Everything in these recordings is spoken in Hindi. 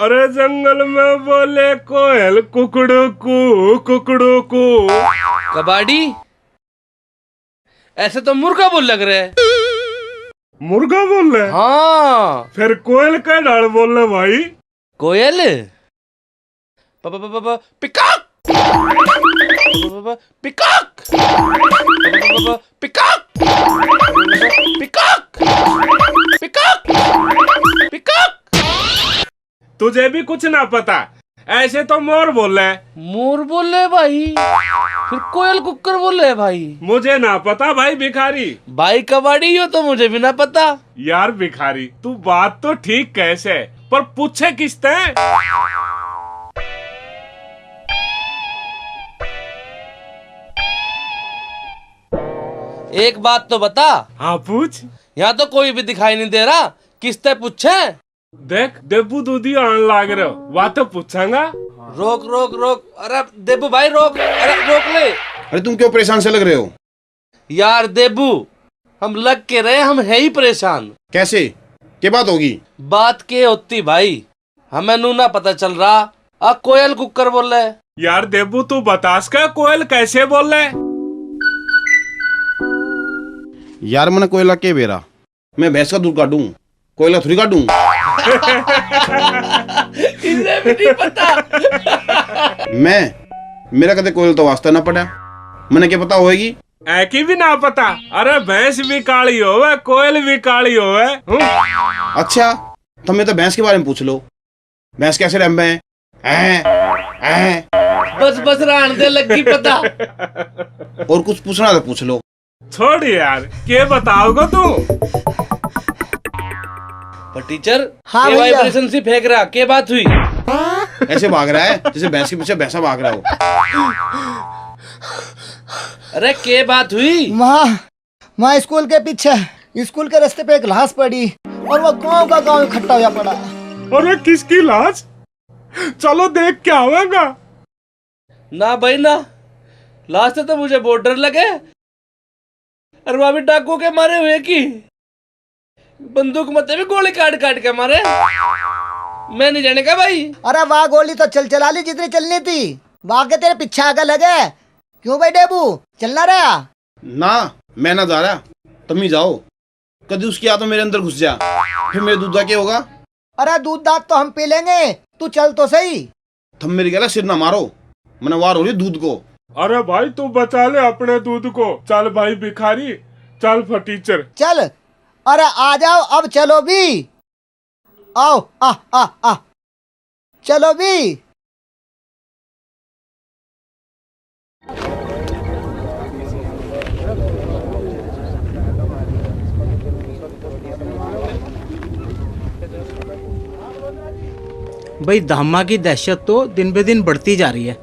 अरे जंगल में बोले कोयल कुकड़ू कू। कबाड़ी, ऐसे तो मुर्गा बोल लग रहा है। मुर्गा बोल रहे? हाँ। फिर कोयल का डाल बोल रहे भाई? कोयल peacock peacock peacock peacock peacock peacock. तुझे भी कुछ ना पता, ऐसे तो मोर बोल रहे। मोर बोल रहे भाई, फिर कोयल कुक्कर बोल रहे भाई। मुझे ना पता भाई भिखारी। भाई कबाड़ी हो तो मुझे भी ना पता। यार भिखारी, तू बात तो ठीक कैसे, पर पूछे किसते? एक बात तो बता। हाँ पूछ। यहाँ तो कोई भी दिखाई नहीं दे रहा, किसते पूछे? देख देबू दूधी आने लाग रहे हो, बात तो पूछांगा। रोक रोक रोक, अरे देबू भाई रोक, अरे रोक ले। अरे तुम क्यों परेशान से लग रहे हो? यार देबू, हम लग के रहे, हम है ही परेशान। कैसे? क्या बात होगी? बात के होती भाई, हमें नू ना पता चल रहा। कोयल कुकर बोल रहे। यार देबू तू बतास का कोयल कैसे बोल रहे? यार मैंने कोयला के बेरा, मैं भैंस का दूध काटूं, कोयला थोड़ी काटूं। इसे भी नहीं पता। मेरा कदे कोयल तो वास्ता ना पड़ा, मैंने क्या पता होएगी? ऐकी भी ना पता? अरे भैंस भी काली होवे, कोयल भी काली होवे। अच्छा, तो मैं तो भैंस के बारे में पूछ लो, भैंस कैसे रंबे हैं? बस बस रहने दे, लगी पता। और कुछ पूछना तो पूछ लो। छोड़ यार, क्या बताओगे तू? पर टीचर, हाँ ये भैया। वाइब्रेशन से फेंक रहा, क्या बात हुई? ऐसे भाग रहा है जैसे भैंस के पीछे भैंसा भाग रहा हो। अरे क्या बात हुई? वहाँ स्कूल के पीछे, स्कूल के रास्ते पे एक लाश पड़ी और वो गांव का गांव इकट्ठा हुआ पड़ा। अरे किसकी लाश? चलो देख के आवेगा। ना भाई ना, लास्ट तो मुझे बहुत डर लगे। अरे वहां भी डाकू के मारे हुए की बंदूक मत भी गोली काट काट के मारे। मैं नहीं जाने का भाई। अरे वाह, गोली तो चला ली जितनी चलनी थी, वहां के तेरे पीछे आगे लगे। क्यों भाई डेबू, चलना रहा? ना, मैं ना जा रहा, तुम ही जाओ। कभी उसकी आ तो मेरे अंदर घुस जा, फिर मेरे दूध का क्या होगा? अरे दूध दाद तो हम पी लेंगे, तू चल तो सही। तुम मेरी गला सिर ना मारो, मैंने वार हो रही दूध को। अरे भाई तू बचा ले अपने दूध को। चल भाई भिखारी, चल फटीचर चल। अरे आ जाओ, अब चलो भी। आओ, आ चलो भी। भाई धामा की दहशत तो दिन बे दिन बढ़ती जा रही है।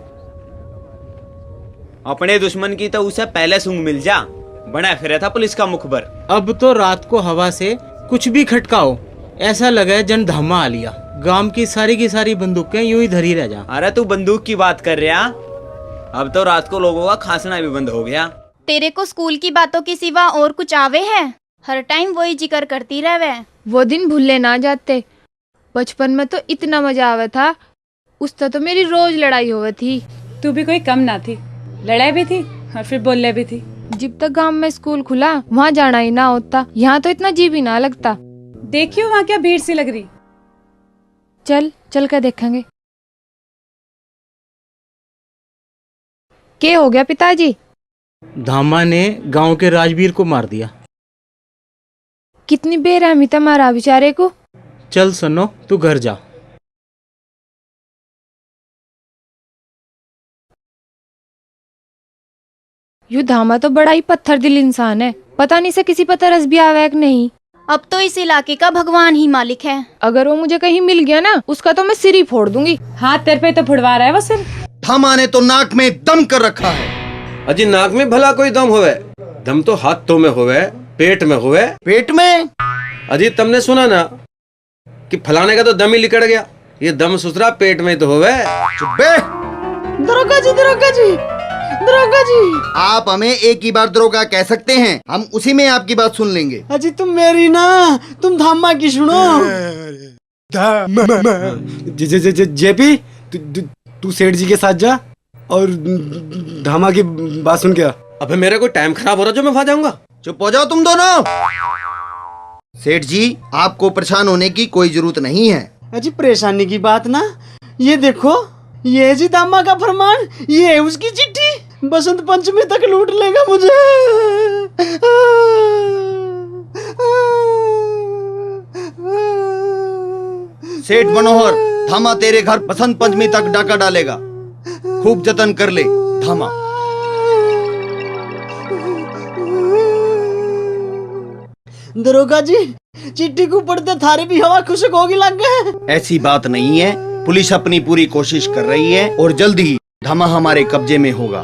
अपने दुश्मन की तो उसे पहले सूंघ मिल जा, बना फिर था पुलिस का मुखबर। अब तो रात को हवा से कुछ भी खटकाओ, ऐसा लगा है जन धामा आ लिया। गांव की सारी बंदूकें यूं ही धरी रह जा। अरे तू बंदूक की बात कर रहा? अब तो रात को लोगों का खांसना भी बंद हो गया। तेरे को स्कूल की बातों के सिवा और कुछ आवे है? हर टाइम वही जिक्र करती रहे। वो दिन भूले ना जाते। बचपन में तो इतना मजा आवा था, उससे तो मेरी रोज लड़ाई होवे थी। तू भी कोई कम ना थी, लड़ाई भी थी और फिर बोले भी थी। जब तक गांव में स्कूल खुला वहाँ जाना ही ना होता, यहाँ तो इतना जी भी ना लगता। देखियो वहाँ क्या भीड़ सी लग रही। चल कर देखेंगे। क्या हो गया पिताजी? धामा ने गांव के राजवीर को मार दिया। कितनी बेरहमी था मारा बेचारे को। चल सनो, तू घर जा। यू धामा तो बड़ा ही पत्थर दिल इंसान है, पता नहीं से किसी पर तरस भी आवे कि नहीं। अब तो इस इलाके का भगवान ही मालिक है। अगर वो मुझे कहीं मिल गया ना, उसका तो मैं सिर ही फोड़ दूंगी। हाथ तेरे पे तो फुड़वा रहा है वो सिर। धामा ने तो नाक में दम कर रखा है। अजी नाक में भला कोई दम होवे? दम तो हाथों में होवे, पेट में होवे। पेट में? अजी तुमने सुना ना कि फलाने का तो दम ही निकल गया, ये दम सुसरा पेट में तो होवे। चुप बे। दरोगा जी, दरोगा जी, दरोगा जी। आप हमें एक ही बार दरोगा कह सकते हैं, हम उसी में आपकी बात सुन लेंगे। अजी तुम मेरी ना, तुम धामा की सुनो। जेपी तू सेठ जी के साथ जा और धामा की बात सुन क्या। अबे मेरा कोई टाइम खराब हो रहा जो मैं वहां जाऊंगा। चुप हो जाओ तुम दोनों। सेठ जी, आपको परेशान होने की कोई जरूरत नहीं है। अजी परेशानी की बात ना, ये देखो, ये जी दामा का फरमान, ये है उसकी चिट्ठी। बसंत पंचमी तक लूट लेगा मुझे। सेठ मनोहर, धामा तेरे घर बसंत पंचमी तक डाका डालेगा। खूब जतन कर ले धामा। दरोगा जी, चिट्ठी को पढ़ते थारे भी हवा खुशक होगी लग गए। ऐसी बात नहीं है, पुलिस अपनी पूरी कोशिश कर रही है और जल्द ही धामा हमारे कब्जे में होगा।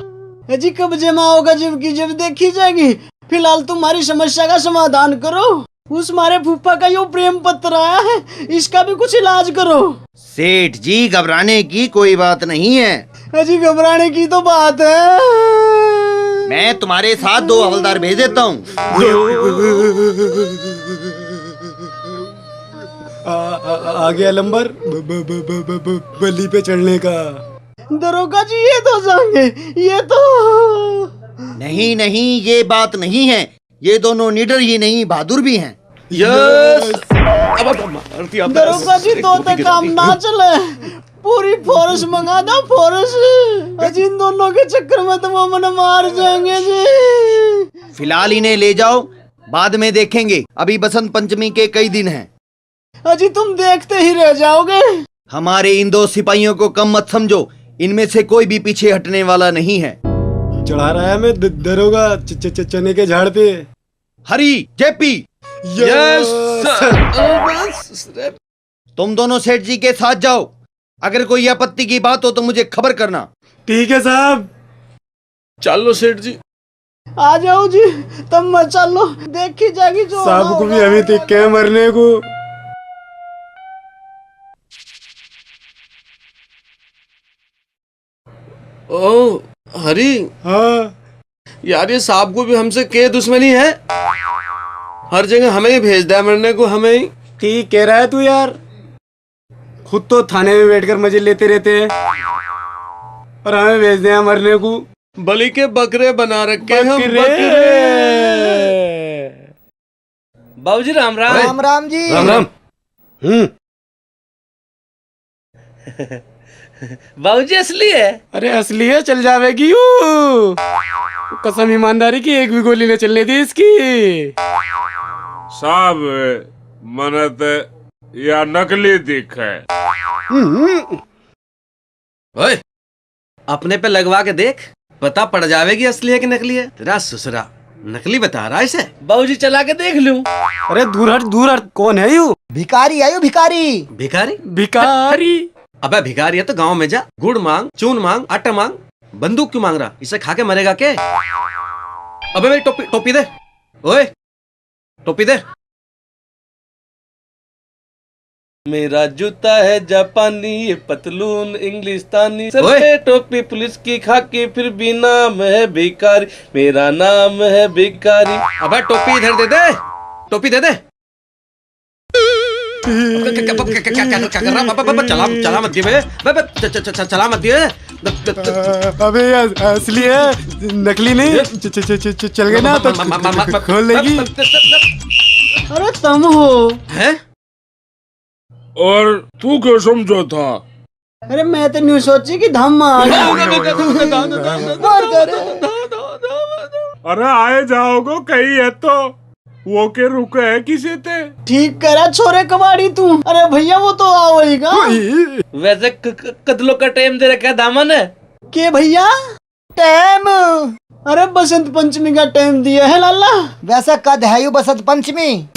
जी कब्जे में होगा जब देखी जाएगी। फिलहाल तुम्हारी समस्या का समाधान करो। उस मारे फूफा का यो प्रेम पत्र आया है, इसका भी कुछ इलाज करो। सेठ जी, घबराने की कोई बात नहीं है। जी घबराने की तो बात है। मैं तुम्हारे साथ 2 हवलदार भेज देता हूँ। आ गया नंबर बल्ली पे चढ़ने का। दरोगा जी ये तो जाएंगे, ये तो नहीं नहीं, ये बात नहीं है। ये दोनों निडर ही नहीं, बहादुर भी हैं। यस। दरोगा जी तो तक काम ना चले, पूरी फोर्स मंगा दो, फोर्स। अजी इन दोनों के चक्कर में तो वो मन मार जाएंगे जी। फिलहाल इन्हें ले जाओ, बाद में देखेंगे। अभी बसंत पंचमी के कई दिन हैं। अजी तुम देखते ही रह जाओगे। हमारे इन 2 सिपाहियों को कम मत समझो, इनमें से कोई भी पीछे हटने वाला नहीं है। चढ़ा रहा है मैं दरोगा चने के झाड़ पे। हरी, जेपी, यस तुम दोनों सेठ जी के साथ जाओ। अगर कोई आपत्ति की बात हो तो मुझे खबर करना। ठीक है साहब। चलो सेठ जी। आ जाओ जी, तब मत चलो, देखी जाएगी जो साहब को भी अभी तक क्या मरने को। ओ हरी, हाँ यार ये साहब को भी हमसे के दुश्मनी है। हर जगह हमें ही भेज दिया मरने को, हमें ही। ठीक कह रहा है तू यार। खुद तो थाने में बैठकर मजे लेते रहते हैं और हमें भेज दिया मरने को। बलि के बकरे बना रखे हम, बकरे। बाबूजी राम राम। राम राम जी। राम राम। बाबूजी असली है। अरे असली है, चल जावेगी यू। कसम ईमानदारी की, एक भी गोली न चलने दी इसकी। साहब मनत या नकली दिख है। ओए, अपने पे लगवा के देख, पता पड़ जावेगी असली है कि नकली है। तेरा ससुरा नकली बता रहा है इसे। बाबूजी चला के देख लूं। अरे दूर हट, कौन है यू? भिखारी आयो, भिखारी। भिखारी? भिखारी? अबे भिखारी है तो गांव में जा, गुड़ मांग, चून मांग, आटा मांग। बंदूक क्यों मांग रहा? इसे खा के मरेगा के? अबे मेरी टोपी दे। ओए टोपी दे। मेरा जूता है जापानी, ये पतलून इंग्लिस्तानी, सर पे टोपी पुलिस की खाकी, फिर भी नाम है भिखारी, मेरा नाम है भिखारी। अबे टोपी इधर दे दे, टोपी दे दे। क्या कर रहा? चला मत दिए, चला मत दिए। अबे असली है, नकली नहीं। चल गए ना तो खोल लेगी। अरे तुम हो? हैं? और तू क्यों समझो था? अरे मैं तो नहीं सोची कि धम्मा आ गया। अरे आए जाओगे कहीं है तो वो के रुके है किसी ते। ठीक करा छोरे कबाड़ी तू। अरे भैया वो तो आओगा। वैसे कदलों का टाइम दे रखा है दामन है के भैया? टाइम? अरे बसंत पंचमी का टाइम दिया है लाला। वैसा कद है यू बसंत पंचमी?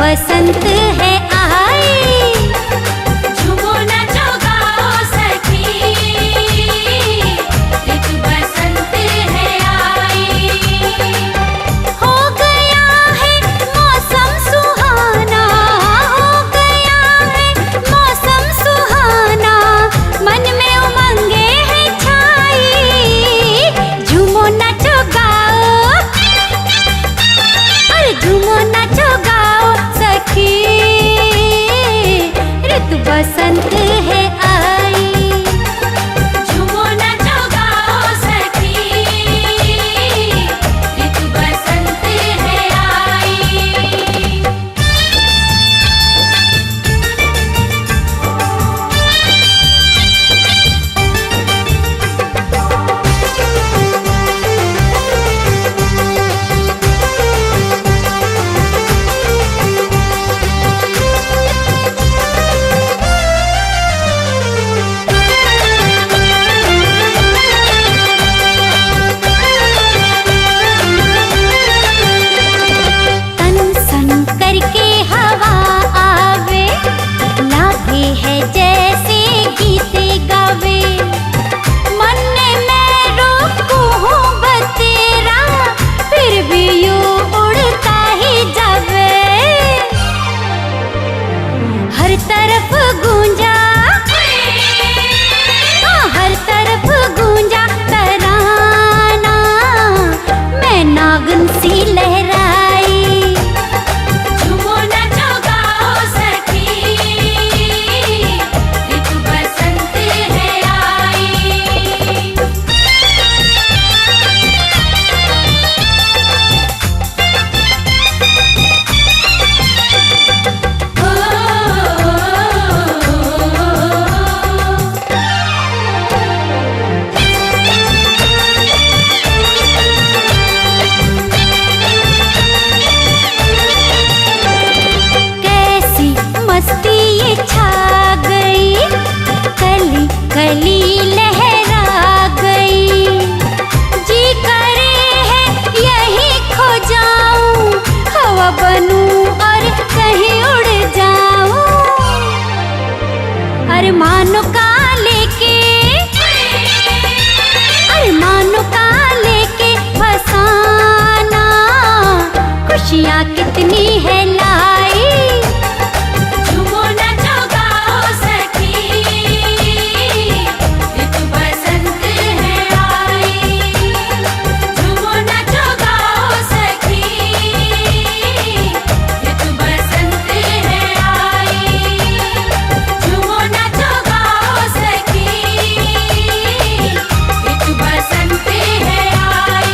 बसंत है आई, झूमो नाचो गाओ सखी, ऋतु बसंत है आई। हो गया है मौसम सुहाना, हो गया है मौसम सुहाना, मन में उमंगे हैं छाई, झूमो नाचो गाओ, अरे झूमो नाचो गाओ सखी, ऋतु बसंत है आई, झूमो नाचो गाओ सखी, ऋतु बसंत है आई। तन सन करके हवा आवे, लागे है जैसे गीत गावे, मन में रोकू हूँ बतेरा, फिर भी यूं उड़ता ही जावे, हर तरफ गूंजा, हाँ हर तरफ गूंजा तराना, मैं नागन सी लहराई, झूमो नाचो गाओ सखी, ऋतु बसंत है आई। कैसी मस्ती ये छा गई, कली कली लहरा गई, जी करे है यही खो जाऊं, हवा बनूं और कहीं उड़ जाऊं, अरमानों का लेके, अरमानों का लेके फसाना, खुशियाँ कितनी है लाई, झूमो नाचो गाओ सखी, ऋतु बसंत है आई, झूमो नाचो गाओ सखी, ऋतु बसंत है आई, झूमो नाचो गाओ सखी, ऋतु बसंत है आई।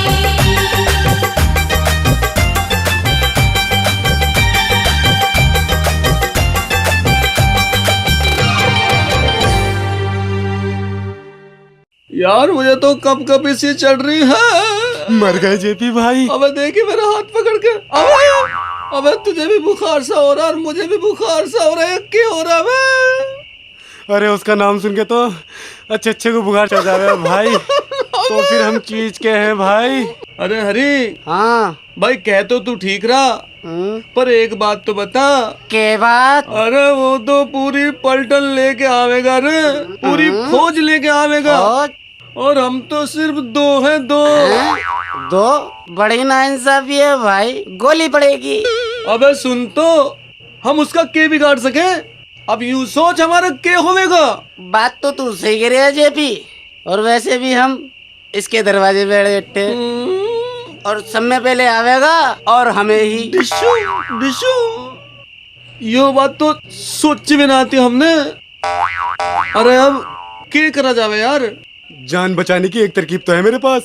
यार मुझे तो कब कब इसी चढ़ रही है। मर गए जेपी भाई। अबे देखिए मेरा हाथ पकड़ के, अबे तुझे भी बुखार सा हो रहा है और मुझे भी बुखार सा हो रहा है, क्या हो रहा है? अरे उसका नाम सुन के तो अच्छे अच्छे को बुखार चढ़ जावे भाई। तो फिर हम चीज के हैं भाई। अरे हरी, हाँ भाई कह तो तू ठीक रहा, पर एक बात तो बता। के बात? अरे वो तो पूरी पलटन लेके आवेगा रे, पूरी फौज लेके आवेगा, और हम तो सिर्फ दो हैं, दो। बड़ी नाइंसाफी है भाई, गोली पड़ेगी। अबे सुन तो, हम उसका के बिगाड़ सके? अब यूं सोच हमारा के होवेगा। बात तो तू सही कह रहा है जेपी, और वैसे भी हम इसके दरवाजे पे बैठे, और समय पहले आवेगा और हमें ही डिशू डिशू। यो बात तो सोची भी ना आती हमने। अरे अब क्या करा जावे यार? जान बचाने की एक तरकीब तो है मेरे पास।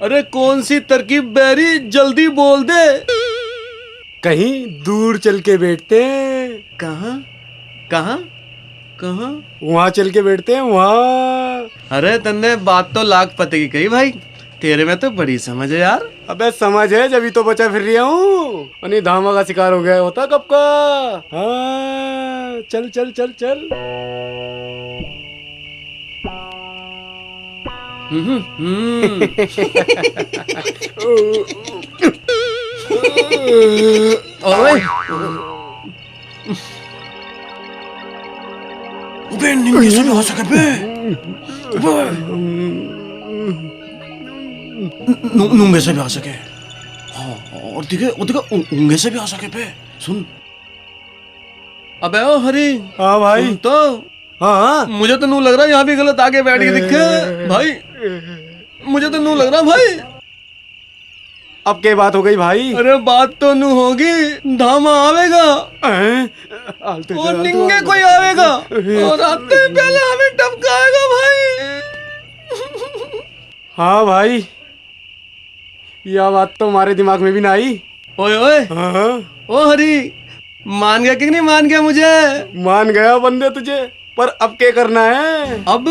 अरे कौन सी तरकीब बैरी, जल्दी बोल दे। कहीं दूर चल के बैठते हैं। कहाँ कहाँ कहाँ? वहाँ चल के बैठते हैं, वहाँ। अरे तन्ने बात तो लाख पते की कही भाई, तेरे में तो बड़ी समझ है यार। अबे समझ है, जब तो बचा फिर रहा हूँ। नहीं धामा का शिकार हो गया होता कब का। हाँ चल चल चल चल। ओए अबे निंगे से भी आ सके बे। नुंगे से भी आ सके। हाँ और दिखे उंगे से भी आ सके बे। सुन। अबे ओ हरी। हाँ भाई। सुन तो हाँ मुझे तो नू लग रहा है यहाँ भी गलत आगे बैठ के दिखे भाई। मुझे तो नू लग रहा भाई। अब क्या बात हो गई भाई? अरे बात तो नू होगी, धामा आवेगा आलते और निंगे कोई आवेगा और आते ही पहले हमें टपकाएगा भाई। हाँ भाई, यह बात तो हमारे दिमाग में भी ना आई। ओए ओए हाँ ओ हरी, मान गया कि नहीं मान गया मुझे? मान गया बंदे तुझे, पर अब क्या करना है? अब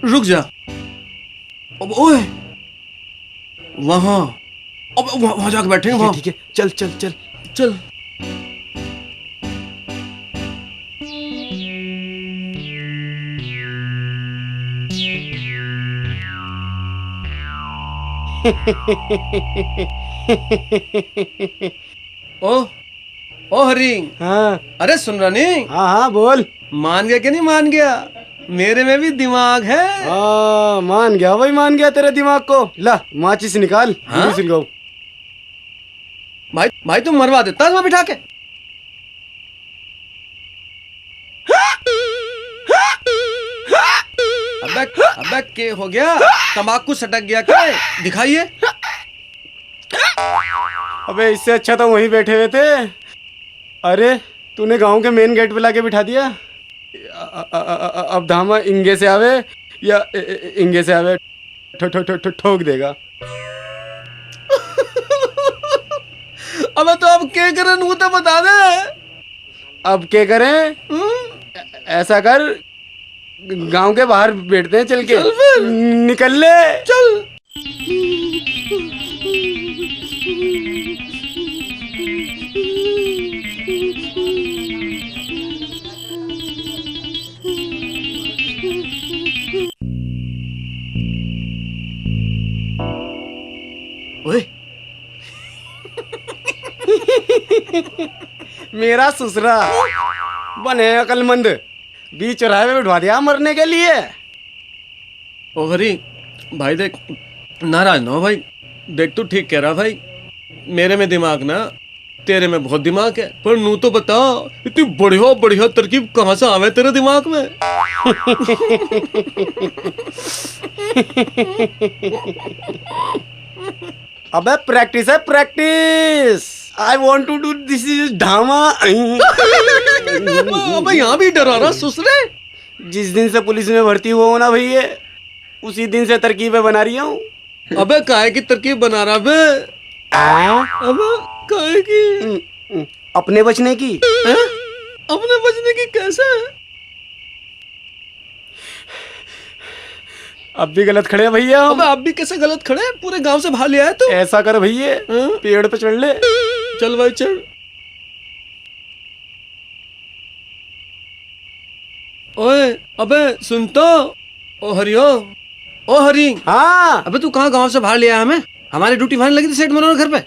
रुक जा। अब ओए वहां, अब वहां जाके बैठेंगे वहां। ठीक है, चल चल चल चल। ओ हरी। हाँ अरे सुन रहा नहीं? हाँ हाँ बोल। मान गया कि नहीं मान गया? मेरे में भी दिमाग है। मान गया भाई, मान गया तेरे दिमाग को। ला माचिस निकाल। हाँ? सिलगाओ। भाई भाई तुम मरवा देता वहां बिठा के। अबे के हो गया? तंबाकू सटक गया क्या? दिखाइए। अबे इससे अच्छा तो वहीं बैठे हुए थे। अरे तूने गांव के मेन गेट पे लाके बिठा दिया। अब धामा इंगे से आवे या इंगे से आवे, ठोक देगा। अबे तो अब क्या करें? नू तो बता दे। अब क्या करें? ऐसा कर, गांव के बाहर बैठते हैं चल के। चल फिर। निकल ले चल। ओए मेरा ससुरा बने अकलमंद, बीच चौराहे में बिठवा दिया मरने के लिए। ओ हरी भाई देख, नाराज ना हो भाई। देख तू ठीक कह रहा भाई, मेरे में दिमाग ना, तेरे में बहुत दिमाग है। पर नू तो बता, इतनी बढ़िया बढ़िया तरकीब कहाँ से आवे तेरे दिमाग में? अबे प्रैक्टिस है practice. I want to do this is drama. अबे यहाँ भी डरा रहा ससुरे। जिस दिन से पुलिस में भर्ती हुआ हो ना भैया, उसी दिन से तरकीबें बना रही हूँ। अबे काहे की तरकीब बना रहा बे? अबे काहे की? अपने बचने की। अपने बचने की कैसे? अब भी गलत खड़े हैं भैया। अबे आप भी कैसे गलत खड़े? पूरे गांव से भाग लिया है तू। ऐसा कर भैया, पेड़ पे चढ़ ले। चल भाई चल। ओए अबे सुन तो। ओ हरियो, ओ हरी। हाँ अबे तू कहाँ गांव से भाग लिया हमें? हमारी ड्यूटी फाइनल लगी थी सेठ मनोहर घर पे।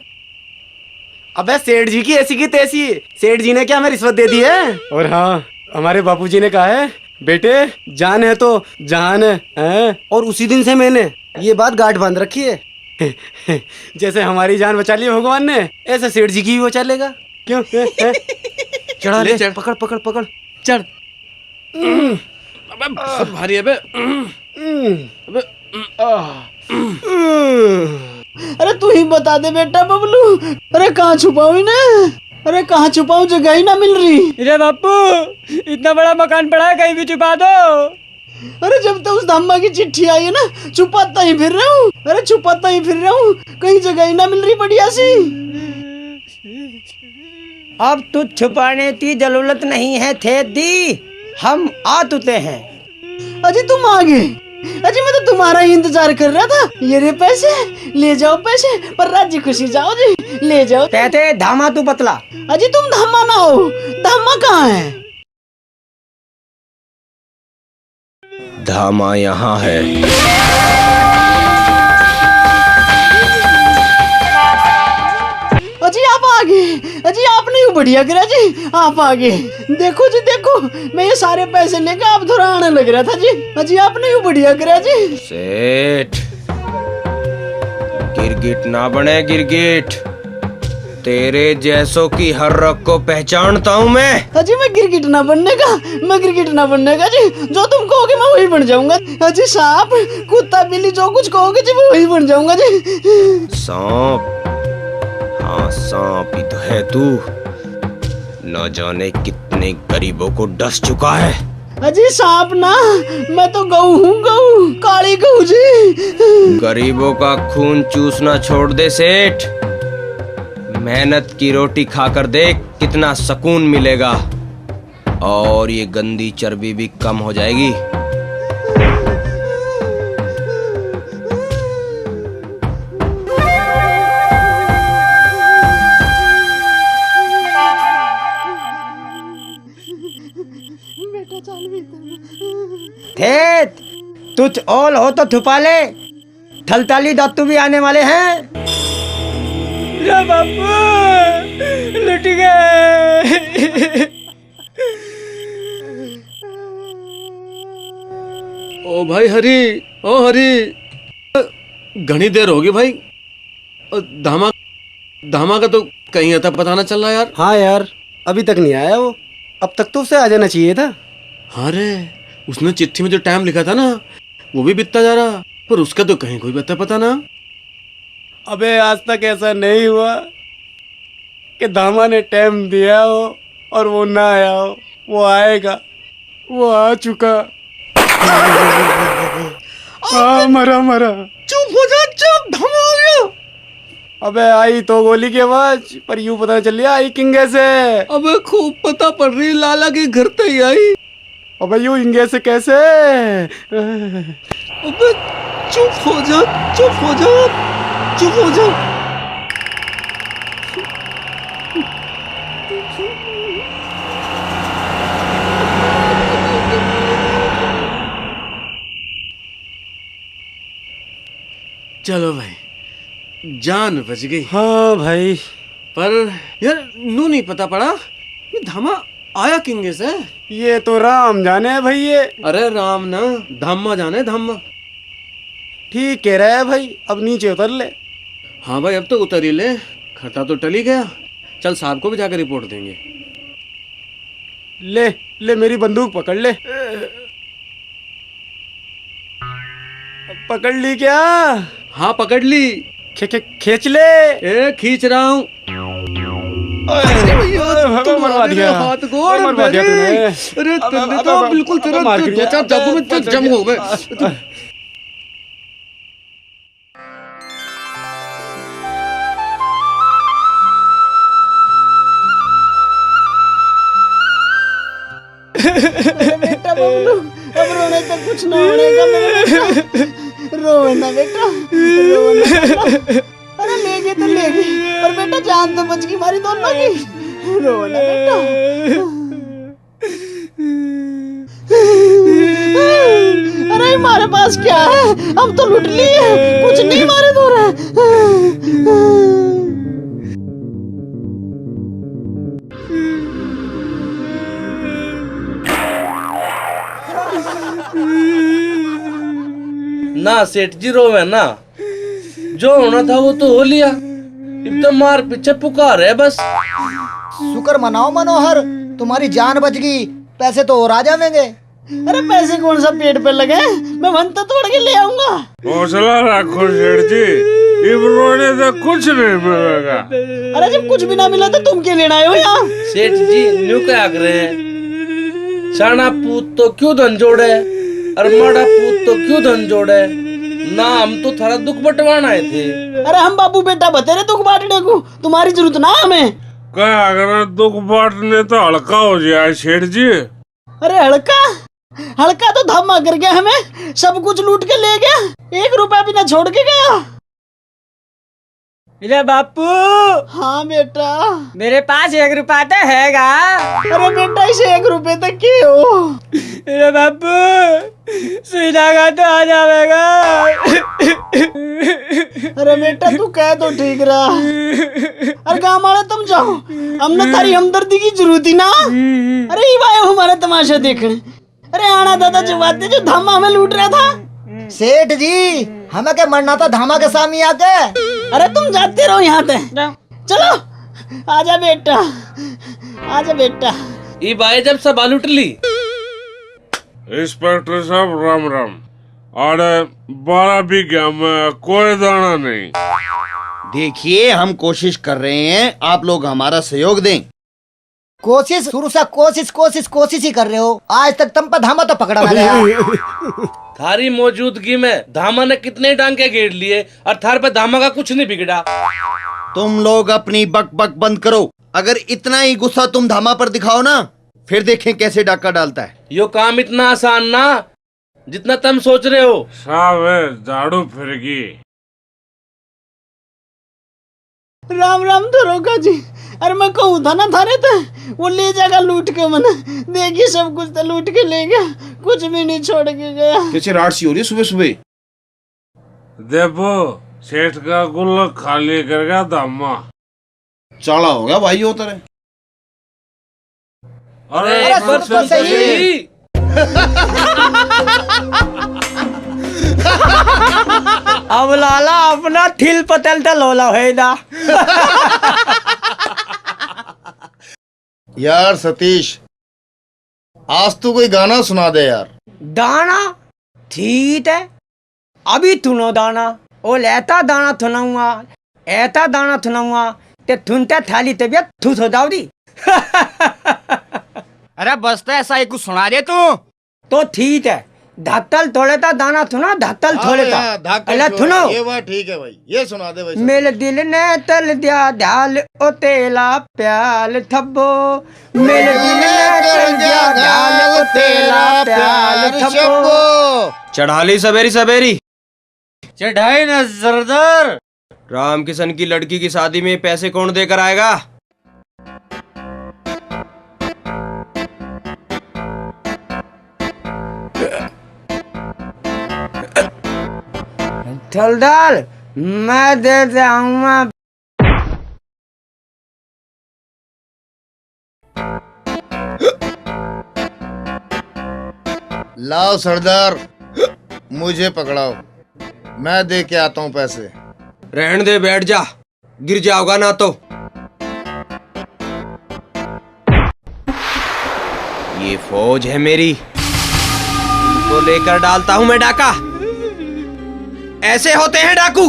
अबे सेठ जी की ऐसी की तैसी। सेठ जी ने क्या हमें रिश्वत दे दी है? और हाँ, हमारे बापूजी ने कहा है, बेटे जान है तो जहान है। और उसी दिन से मैंने ये बात गांठ बांध रखी है। जैसे हमारी जान बचा ली भगवान ने, ऐसे सेठ जी की भी बचा लेगा। क्यों? चढ़ा ले, चढ़। पकड़ पकड़ पकड़ चढ़। अबे बहुत भारी है बे। अबे अरे तू ही बता दे बेटा बबलू। अरे कहाँ छुपाऊं इन्हें? अरे कहाँ छुपाऊं, जगह ही ना मिल रही। अरे बापू, इतना बड़ा मकान पड़ा है, कहीं भी छुपा दो। अरे जब तक उस धम्मा की चिट्ठी आई है ना, छुपाता ही फिर रहा हूँ। अरे छुपाता ही फिर रहा हूँ, कहीं जगह ही ना मिल रही बढ़िया सी। अब तो छुपाने की जरूरत नहीं है थे दी, हम आ तुते हैं। अजी तुम आ गए? अजी मैं तो तुम्हारा ही इंतजार कर रहा था। ये रे पैसे, ले जाओ पैसे, पर राजी खुशी जाओ जी, ले जाओ। कहते धामा तू पतला। अजी तुम धम्मा ना हो, धम्मा कहाँ है? धामा यहाँ है। अजी आप आ गए। अजी आप नहीं यूं बढ़िया करा जी, आप आगे देखो जी, देखो मैं ये सारे पैसे लेकर आप थोड़ा आने लग रहा था जी। अजी आपने यूं बढ़िया करा जी। सेठ, गिरगिट ना बने गिरगिट, तेरे जैसों की हर रग को पहचानता हूँ मैं। अजी मैं गिरगिट ना बनने का, मैं गिरगिट ना बनने का जी, जो तुम कहोगे मैं वही बन जाऊंगा। अजी सांप कुत्ता बिल्ली जो कुछ कहोगे जी मैं वही बन जाऊंगा जी। सांप? हाँ सांप ही तो है तू, न जाने कितने गरीबों को डस चुका है। अजी सांप ना, मैं तो गऊ हूँ, गऊ, काली गऊ जी। गरीबों का खून चूसना छोड़ दे सेठ, मेहनत की रोटी खाकर देख कितना सुकून मिलेगा, और ये गंदी चर्बी भी कम हो जाएगी। ठेठ, तुझ ओल हो तो छुपा ले, थलताली दत्तू भी आने वाले हैं। बापू लुट गए। ओ भाई हरी, ओ हरी, घनी देर होगी भाई। धामा धामा का तो कहीं आता पता ना चल रहा यार। हाँ यार, अभी तक नहीं आया वो, अब तक तो उसे आ जाना चाहिए था। हाँ रे, उसने चिट्ठी में जो टाइम लिखा था ना वो भी बीतता जा रहा, पर उसका तो कहीं कोई पता ना। अबे आज तक ऐसा नहीं हुआ कि धामा ने टाइम दिया हो और वो ना आया हो। वो आएगा, वो आ चुका। मरा। चुप हो जा, चुप, धामा आ गया। अबे आई तो गोली की आवाज, पर यूं पता चल रहा आई किंगे से। अबे खूब पता पड़ रही, लाला के घर पे ही आई। अबे यूं इंगे से कैसे? अबे चुप हो जा, चुप हो जा, चुप हो जा। चलो भाई, जान बच गई। हाँ भाई, पर यार नू नहीं पता पड़ा ये धामा आया किंगे से। ये तो राम जाने है भाई ये। अरे राम ना, धामा जाने, धामा। ठीक कह रहा है भाई, अब नीचे उतर ले। हाँ भाई अब तो उतर ही ले, खतरा तो टल ही गया। चल साहब को भी जाकर रिपोर्ट देंगे। ले ले मेरी बंदूक पकड़ ले। पकड़ ली क्या? हाँ पकड़ ली। खींच ले। ए खींच रहा हूँ। मरवा दिया, हाथ गोड़ मरवा दिया तूने। अरे तुमने तो बिल्कुल तेरा दो चार जादू में जम हो गए। बेटा बबलू, अब रोने तक कुछ ना होने का मेरा बेटा। रोवे ना बेटा, रोवे ना। अरे ले गई तो ले गई, पर बेटा जान तो बच गई हमारी दोनों की। रोवे ना बेटा। अरे हमारे पास क्या है, हम तो लूट लिए, कुछ नहीं मारे दो रहे। ना सेठ जी रोवे ना, जो होना था वो तो हो लिया, अब तो मार पीछे पुकार है बस। शुक्र मनाओ मनोहर, तुम्हारी जान बच गई, पैसे तो और आ जाएंगे। अरे पैसे कौन सा पेट पे लगे, मैं मनता तोड़ के ले आऊंगा। हौसला रखो सेठ जी, इब रोने से कुछ नहीं मिलेगा। अरे जब कुछ भी ना मिला तो तुम क्यों लेना आए हो यहाँ? सेठ जी न्यू क्या कर रहे हैं, शाना पूत तो क्यों धन जोड़े और माड़ा पूत तो क्यों धन जोड़े ना, हम तो थारा दुख बटवाना आए थे। अरे हम बाबू बेटा बतेरे दुख बांटने को, तुम्हारी जरूरत ना हमें। क्या अगर दुख बांटने तो हल्का हो जाए सेठ जी। अरे हल्का हल्का तो धम्मा कर गया, हमें सब कुछ लूट के ले गया, 1 रुपया भी ना छोड़ के गया। अरे बापू, हाँ बेटा, मेरे पास 1 रुपया तो हैगा। अरे बेटा इसे 1 रुपए तक के हो। अरे बापू, सुई धागा तो आ जाएगा। अरे बेटा तू कह तो ठीक रहा। अरे गाँव वाले तुम जाओ, हमने तारी हमदर्दी की जरूरत ही ना। अरे ये भाई हमारा तमाशा देखने। अरे आना दादा जो बात जो धामा हमें लूट रहा था। सेठ जी हमें क्या मरना था धामा के सामने आके। अरे तुम जाते रहो यहाँ पे, चलो आजा बेटा, आजा बेटा। ई बाई जब सब लूट ली। इंस्पेक्टर साहब राम राम। अरे 12 बीघा में कोई दाना नहीं। देखिए हम कोशिश कर रहे हैं, आप लोग हमारा सहयोग दें। कोशिश शुरू से कोशिश ही कर रहे हो। आज तक तुम पर धामा तो पकड़ा ना गया। थारी मौजूदगी में धामा ने कितने डांके घेर लिए और थार पे धामा का कुछ नहीं बिगड़ा। तुम लोग अपनी बक बक बंद करो। अगर इतना ही गुस्सा तुम धामा पर दिखाओ ना, फिर देखें कैसे डाका डालता है। यो काम इतना आसान ना जितना तुम सोच रहे हो। साहब झाड़ू फिरगी। राम राम तो रोका जी। अरे मैं कहूँ था ना थारे थे वो ले जाएगा लूट के। मना देखिए सब कुछ तो लूट के ले गया, कुछ भी नहीं छोड़ के गया। कैसे रात सी हो रही है सुबह सुबह। देखो सेठ का गुल्लक खाली कर गया धामा। चाला हो गया भाई होता रहे। अरे सुन तो सही। अब लाला अपना थिल पतल तो लोला है ना। यार सतीश, आज तू कोई गाना सुना दे यार। दाना ठीक है, अभी तुनो दाना ओ लेता दाना थुनाऊंगा, ऐता दाना थुनाऊंगा ते थुनते थाली तबियत थुस हो जाओगी। अरे बस तो ऐसा ही कुछ सुना दे तू। तो ठीक है, धक्कल थोड़े था दाना थुना, धक्कल थोड़े था अल्लाह थुनो। ये बात ठीक है भाई, ये सुना दे भाई। मेरे दिल ने तल दिया ढाल ओ तेला प्याल थब्बो। मेरे दिल ने तल दिया ढाल ओ तेला प्याल थब्बो। चढ़ा ली सवेरी सवेरी। चढ़ाई ना सरदार। राम किशन की लड़की की शादी में पैसे कौन देकर आएगा? थलदार मैं दे जाऊंगा। लाओ सरदार, मुझे पकड़ाओ, मैं दे के आता हूँ पैसे। रहने दे, बैठ जा, गिर जाओगा ना तो। ये फौज है मेरी, तो लेकर डालता हूं मैं डाका। ऐसे होते हैं डाकू,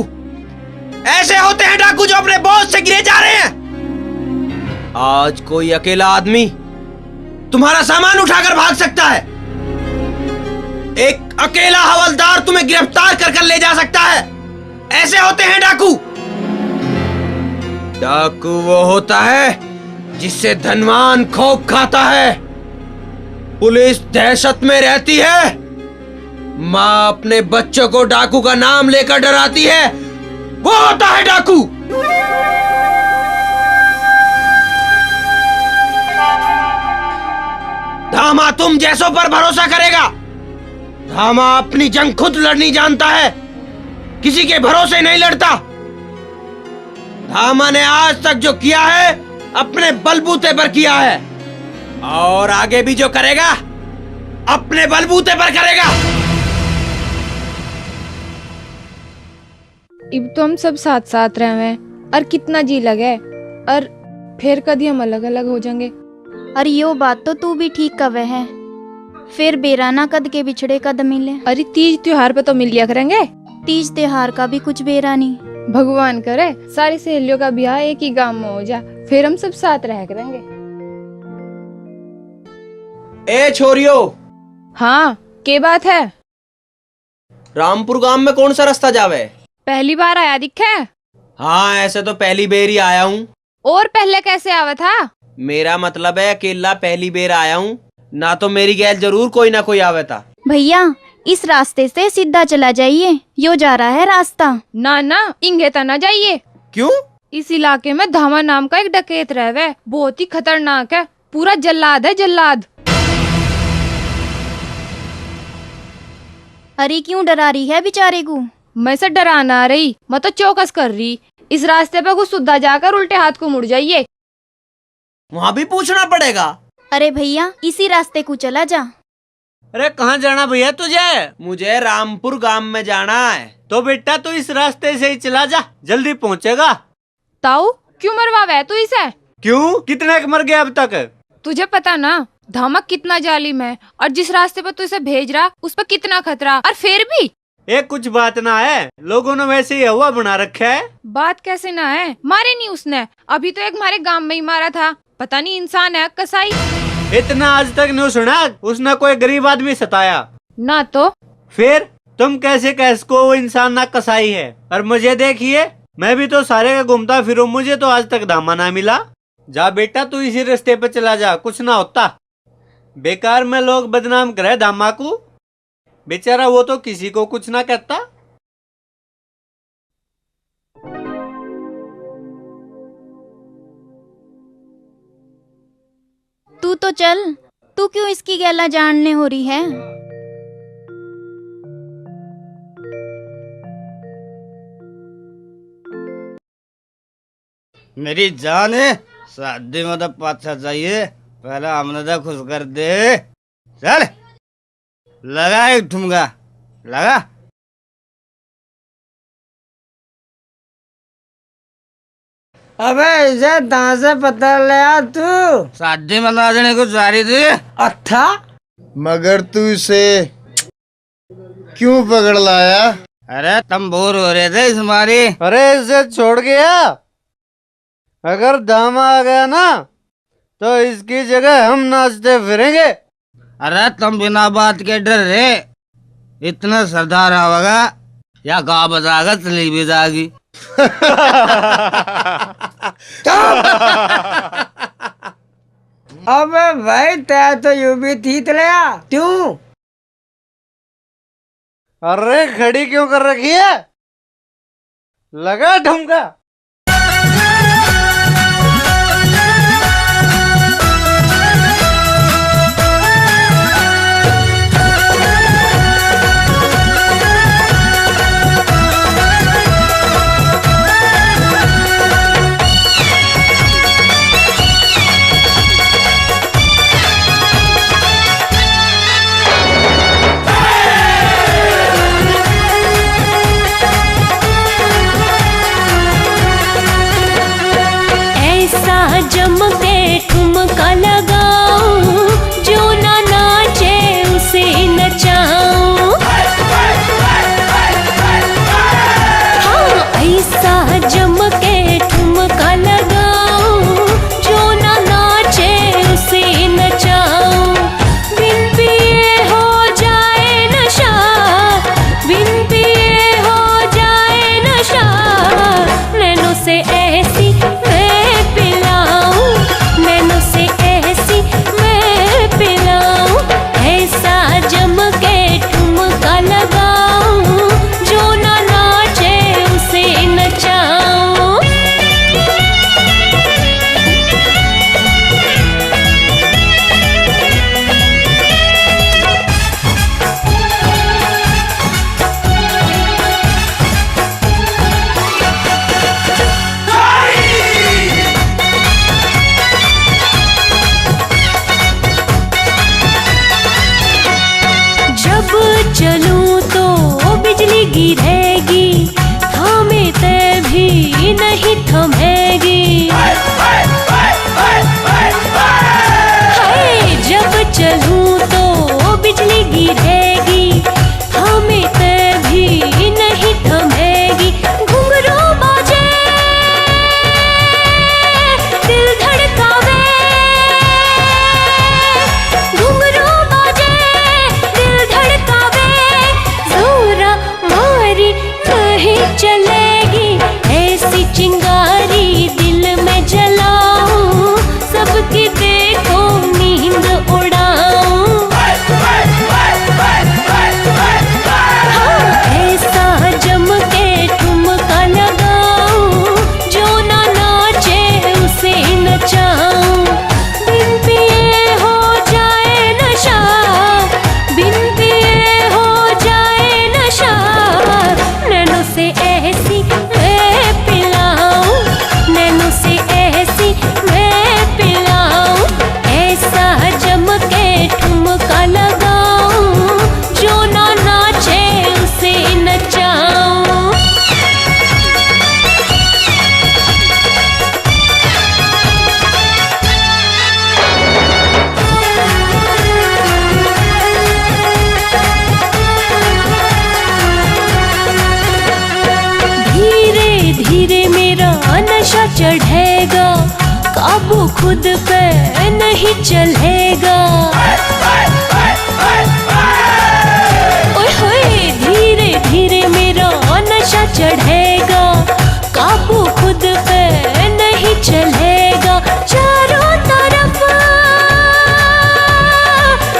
ऐसे होते हैं डाकू जो अपने बॉस से गिरे जा रहे हैं। आज कोई अकेला आदमी तुम्हारा सामान उठाकर भाग सकता है। एक अकेला हवलदार तुम्हें गिरफ्तार कर ले जा सकता है। ऐसे होते हैं डाकू। डाकू वो होता है जिससे धनवान खौफ खाता है। पुलिस दहशत में रहती है। माँ अपने बच्चों को डाकू का नाम लेकर डराती है। वो होता है डाकू। धामा तुम जैसों पर भरोसा करेगा। धामा अपनी जंग खुद लड़नी जानता है, किसी के भरोसे नहीं लड़ता। धामा ने आज तक जो किया है अपने बलबूते पर किया है, और आगे भी जो करेगा अपने बलबूते पर करेगा। अब तो हम सब साथ साथ रहे हैं और कितना जी लगे, और फिर कभी हम अलग अलग हो जाएंगे। और यो बात तो तू भी ठीक कवे है, फिर बेराना कद के बिछड़े कद मिले। अरे तीज त्योहार पे तो मिल लिया करेंगे। तीज त्योहार का भी कुछ बेरा नहीं। भगवान करे सारी सहेलियों का ब्याह एक ही गांव में हो जाए, फिर हम सब साथ रह करेंगे। ए छोरियो। हाँ, के बात है? रामपुर गांव में कौन सा रास्ता जावे? पहली बार आया दिखे? हाँ, ऐसे तो पहली बेर ही आया हूँ। और पहले कैसे आवा था? मेरा मतलब है अकेला पहली बेर आया हूँ, ना तो मेरी गैल जरूर कोई ना कोई आवे था। भैया इस रास्ते से सीधा चला जाइए, यो जा रहा है रास्ता। ना ना, इंगे तो ना जाइए। क्यों? इस इलाके में धामा नाम का एक डकैत रहवे, बहुत ही खतरनाक है, पूरा जल्लाद है जल्लाद। अरे क्यों डरा रही है बेचारे को? मैं से डराना आ रही, मैं तो चौकस कर रही। इस रास्ते पे कुछ सुद्धा जाकर उल्टे हाथ को मुड़ जाइए। वहाँ भी पूछना पड़ेगा। अरे भैया इसी रास्ते को चला जा। अरे कहाँ जाना भैया तुझे? मुझे रामपुर गांव में जाना है। तो बेटा तू इस रास्ते से ही चला जा, जल्दी पहुँचेगा। ताऊ क्यों मरवावे तू इसे? क्यों, कितने मर गए अब तक? तुझे पता ना धामक कितना जालिम है, और जिस रास्ते पे तू इसे भेज रहा उस पर कितना खतरा, और फिर भी एक कुछ बात ना है, लोगों ने वैसे ही हवा बना रखा है। बात कैसे ना है? मारे नहीं उसने, अभी तो एक हमारे गांव में ही मारा था। पता नहीं इंसान है कसाई। इतना आज तक नहीं सुना उसने कोई गरीब आदमी सताया ना। तो फिर तुम कैसे कह सको वो इंसान ना कसाई है? और मुझे देखिए, मैं भी तो सारे का घूमता फिरूं, मुझे तो आज तक दामा ना मिला। जा बेटा तू इसी रास्ते पे चला जा, कुछ ना होता। बेकार में लोग बदनाम करे दामा को, बेचारा वो तो किसी को कुछ ना कहता। तू तो चल, तू क्यों इसकी गैला जानने हो रही है? मेरी जान है, शादी में तो पाछा चाहिए, पहले हमने तो खुश कर दे। चल लगा एक ठुमका, लगा। अबे इसे कहाँ से पता लिया तू? शादी में नाचने को जा रही थी। अच्छा मगर तू इसे क्यों पकड़ लाया? अरे तुम बोर हो रहे थे इस मारी। अरे इसे छोड़ गया, अगर दामा आ गया ना तो इसकी जगह हम नाचते फिरेंगे। अरे तुम बिना बात के डर रहे, इतना सरदार आवेगा या गा बजागा चली भी जाएगी। अबे भाई तै तो यूं भी थी तलया क्यों? अरे खड़ी क्यों कर रखी है, लगा ठुमका। जमके ठुमका लगाऊं, जो ना नाचे उसे नचाऊं। हाँ ऐसा जमके ठुमका लगाऊं, जो ना नाचे उसे नचाऊं। बिन पिए हो जाए नशा, बिन पिए हो जाए नशा, नैनों से ऐसी चलूं तो बिजली गिरेगी, थामे ते भी नहीं थमेगी। हाय जब चलूं तो बिजली गिरेगी, थामे ते भी नहीं थमेगी। घुंघरू बाजे दिल धड़कावे, घुंघरू बाजे दिल धड़कावे, जोरा मारी काबू खुद पे नहीं चलेगा। ओए होए धीरे धीरे मेरा नशा चढ़ेगा, काबू खुद पे नहीं चलेगा। चारों तरफ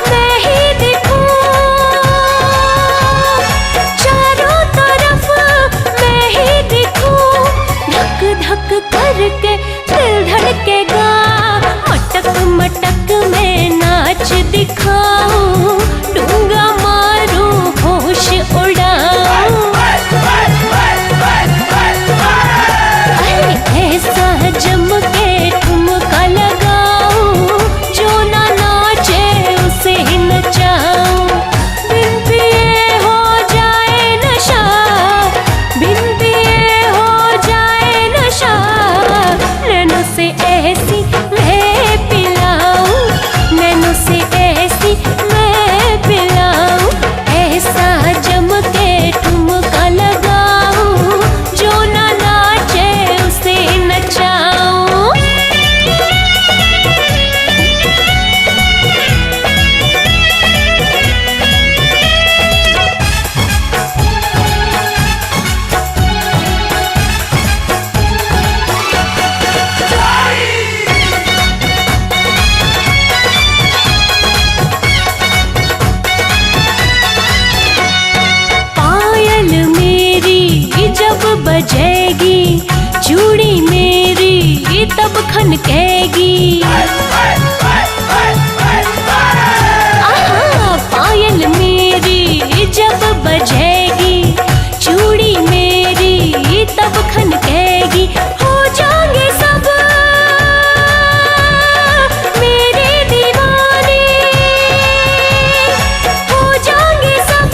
मैं ही दिखूं, चारों तरफ मैं ही दिखूं, धक धक करके दिल धड़केगा। मटक मटक में नाच दिखाऊं, डूंगा मारूं होश उड़ाऊं। ऐसा जम के ठुमका लगाऊं, जो ना नाचे उसे ही नचाऊं। बिन पिए हो जाए नशा, बिन पिए हो जाए नशा, नैनों से ऐसी मैं पिलाऊं, नैनों से ऐसी मैं पिलाऊं। ऐसा जम के ठुमका लगाऊं, जो ना नाचे उसे नचाऊं। पायल मेरी जब बजेगी, चूड़ी मेरी तब खनकेगी। आहा, पायल मेरी जब बजेगी, चूड़ी मेरी तब खनकेगी। हो जाएंगे सब मेरे दीवाने, हो जाएंगे सब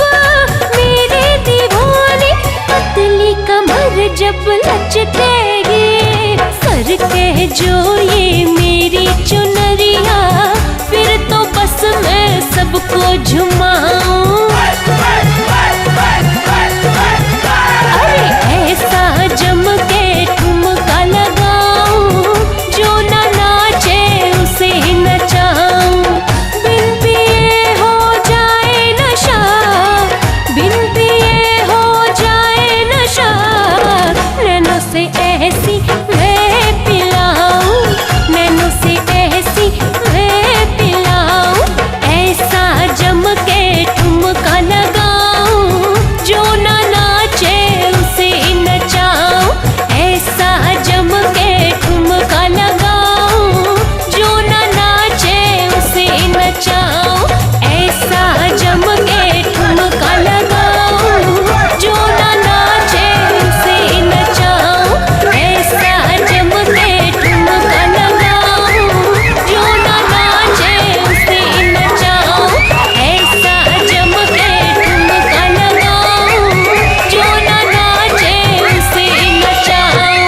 मेरे दीवाने। पतली कमर जब लचकेगी, सर के जो ये मेरी चुनरिया, फिर तो बस मैं सबको झुमाऊं। अरे ऐसा जम के ठुमका लगाऊं, जो ना नाचे उसे ही नचाऊं। बिन पिए हो जाए नशा, बिन पिए हो जाए नशा, नैनों से ऐसी मैं पिलाऊं, नैनों से ऐसी मैं पिलाऊं। ऐसा जम के ठुमका लगाऊं, जो ना नाचे उसे नचाऊं। ऐसा जम के ठुमका लगाऊं, जो ना नाचे उसे नचाऊं। ऐसा जम के ठुमका लगाऊं, जो ना नाचे उसे नचाऊं। ऐसा जम के ठुमका लगाऊं, जो ना नाचे उसे नचाऊं। ऐसा जम के ठुमका लगाऊं, जो ना नाचे उसे नचाऊं।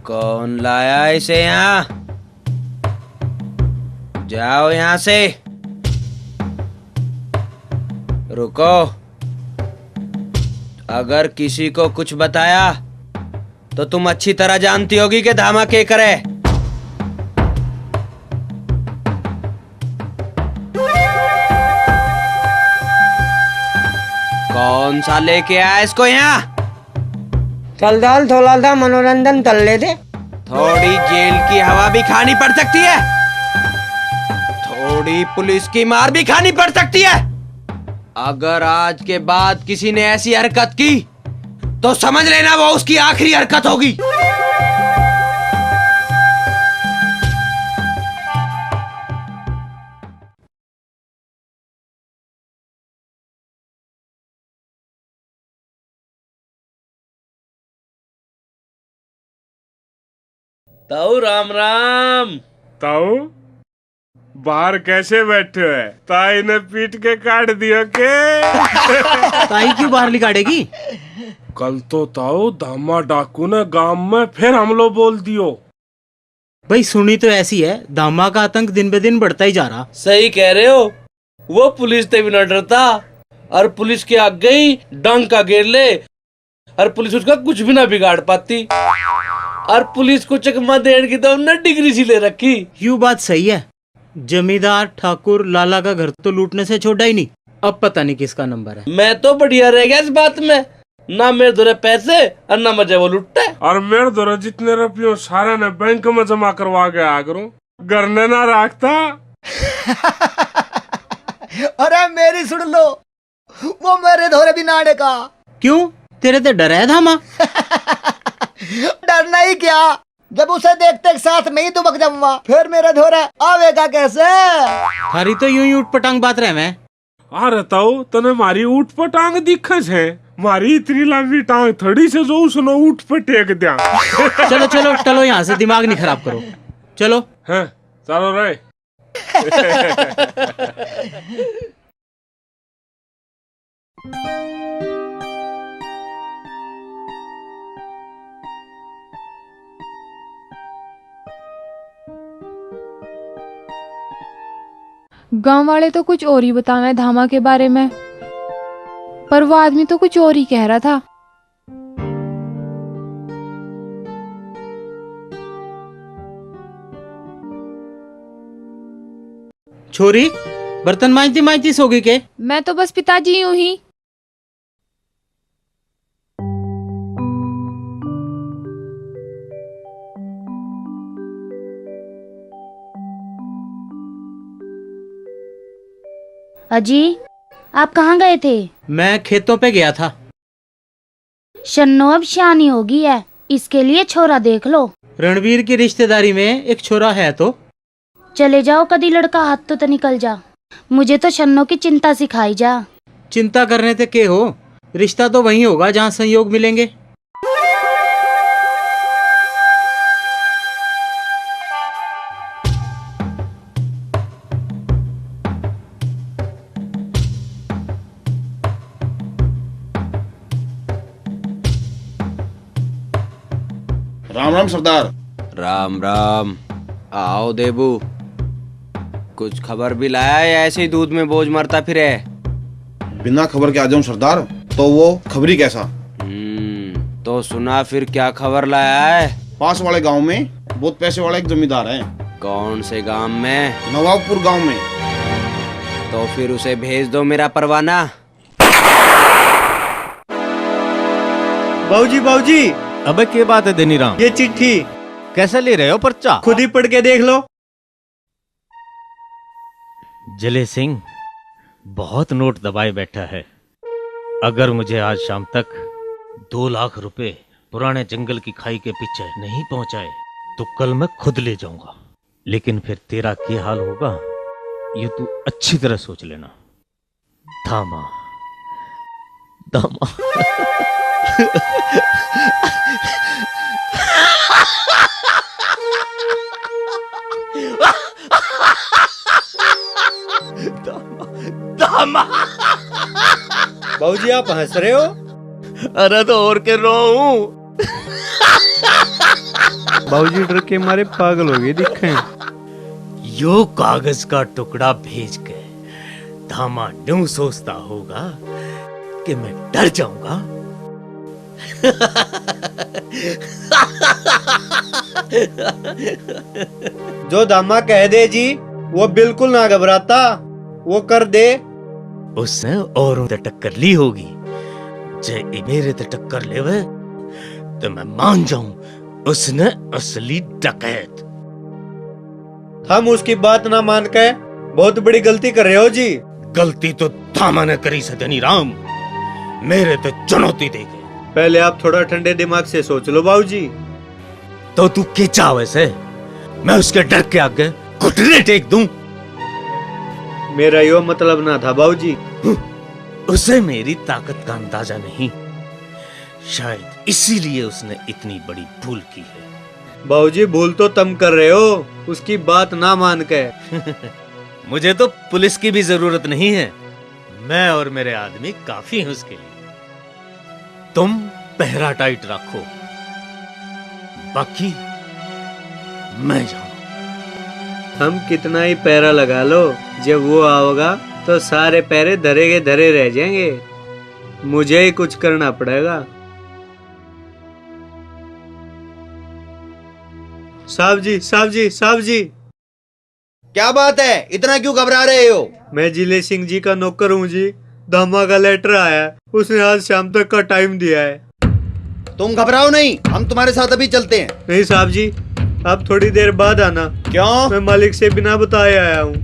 कौन लाया इसे यहाँ? जाओ यहाँ से। रुको, अगर किसी को कुछ बताया तो तुम अच्छी तरह जानती होगी कि धामा के करे। कौन सा लेके आया इसको यहाँ? चल दाल थोड़ा सा मनोरंजन कर लेते। थोड़ी जेल की हवा भी खानी पड़ सकती है, थोड़ी पुलिस की मार भी खानी पड़ सकती है। अगर आज के बाद किसी ने ऐसी हरकत की तो समझ लेना वो उसकी आखिरी हरकत होगी। ताऊ राम राम। ताऊ बाहर कैसे बैठे है? ताई ने पीट के काट दिया के? ताई क्यों बाहर निकालेगी? कल तो ताऊ धामा डाकू ने गांव में फिर हमलो बोल दियो। भाई सुनी तो ऐसी है, दामा का आतंक दिन ब दिन बढ़ता ही जा रहा। सही कह रहे हो, वो पुलिस से भी न डरता और पुलिस के आगे ही डंका गिर ले और पुलिस उसका कुछ भी ना बिगाड़ पाती। और पुलिस को चकमा देने की तो हमने डिग्री सी ले रखी। यूँ बात सही है, जमींदार ठाकुर लाला का घर तो लूटने से छोड़ा ही नहीं। अब पता नहीं किसका नंबर है। मैं तो बढ़िया रह गया इस बात में, ना मेरे दौरे पैसे और ना मुझे वो लुट्टे। और मेरे द्वारा जितने रुपये सारे ने बैंक में जमा करवा के आ करूं, घर ने ना रखता। अरे मेरी सुन लो, वो मेरे धोरे भी नाड़े का। क्यों, तेरे तो डर है धामा? डरना ही क्या, जब उसे देखते एक साथ में ही दुबक जाऊंगा, फिर मेरा धोरा आवेगा कैसे? हरी तो यूं ही उठ पटांग बात रहे मैं। अरे ताऊ तने मारी ऊट पर टांग दिखे है, मारी इतनी लंबी टांग थोड़ी से जो उसने ऊट पर टेक दिया। चलो चलो चलो, यहाँ से दिमाग नहीं खराब करो, चलो। हैं, चलो रे। गांव वाले तो कुछ और ही बतावे धामा के बारे में, पर वो आदमी तो कुछ और ही कह रहा था। छोरी, बर्तन मांजती मांजती सो गई के? मैं तो बस पिताजी यूं ही। अजी, आप कहाँ गए थे? मैं खेतों पे गया था। शन्नो अब शानी होगी है, इसके लिए छोरा देख लो। रणवीर की रिश्तेदारी में एक छोरा है तो चले जाओ, कदी लड़का हाथ तो निकल जा। मुझे तो शन्नो की चिंता सिखाई जा। चिंता करने से के हो, रिश्ता तो वही होगा जहाँ संयोग मिलेंगे। राम राम सरदार। राम राम। आओ देबू, कुछ खबर भी लाया या ऐसे ही दूध में बोझ मरता फिरे? बिना खबर के आ जाऊं सरदार, तो वो खबरी कैसा? तो सुना फिर क्या खबर लाया है? पास वाले गांव में बहुत पैसे वाला एक जमींदार है। कौन से गांव में? नवाबपुर गांव में। तो फिर उसे भेज दो मेरा परवाना। बाबूजी बाबूजी, अबे क्या बात है देनीराम? ये चिट्ठी कैसे ले रहे हो पर्चा? खुद ही पढ़ के देख लो। जले सिंह बहुत नोट दबाए बैठा है। अगर मुझे आज शाम तक 2 लाख रुपए पुराने जंगल की खाई के पीछे नहीं पहुंचाए तो कल मैं खुद ले जाऊंगा। लेकिन फिर तेरा क्या हाल होगा ये तू अच्छी तरह सोच लेना। धामा धामा। बाबूजी आप हंस रहे हो? अरे तो और के रो हूं। बाबूजी डर के मारे पागल हो गए दिखे। यो कागज का टुकड़ा भेज के धामा न्यू सोचता होगा कि मैं डर जाऊंगा। जो दामा कह दे जी, वो बिल्कुल ना घबराता, वो कर दे। उसने औरों से टक्कर ली होगी, जे मेरे से टक्कर लेवे तो मैं मान जाऊं उसने असली डकैत। हम उसकी बात ना मान के बहुत बड़ी गलती कर रहे हो जी। गलती तो धामा ने करी सदनी राम, मेरे तो चुनौती दे गए। पहले आप थोड़ा ठंडे दिमाग से सोच लो बाबूजी। तो तू क्या चाहे से मैं उसके डर के आगे घुटने टेक दूं? मेरा यो मतलब ना था बाबूजी। उसे मेरी ताकत का अंदाजा नहीं, शायद इसीलिए उसने इतनी बड़ी भूल की है। बाबूजी भूल तो तुम कर रहे हो, उसकी बात ना मान के। मुझे तो पुलिस की भी जरूरत नहीं है, मैं और मेरे आदमी काफी हैं उसके लिए। तुम पहरा टाइट रखो, बाकी मैं जाऊं। हम कितना ही पैरा लगा लो, जब वो आओगा तो सारे पैरे धरे के धरे रह जाएंगे। मुझे ही कुछ करना पड़ेगा। साहब जी, साहब जी, साहब जी। क्या बात है, इतना क्यों घबरा रहे हो? मैं जिले सिंह जी का नौकर हूँ जी। धामा का लेटर आया है, उसने आज शाम तक का टाइम दिया है। तुम घबराओ नहीं, हम तुम्हारे साथ अभी चलते हैं। नहीं साहब जी, आप थोड़ी देर बाद आना। क्यों? मैं मालिक से बिना बताए आया हूँ।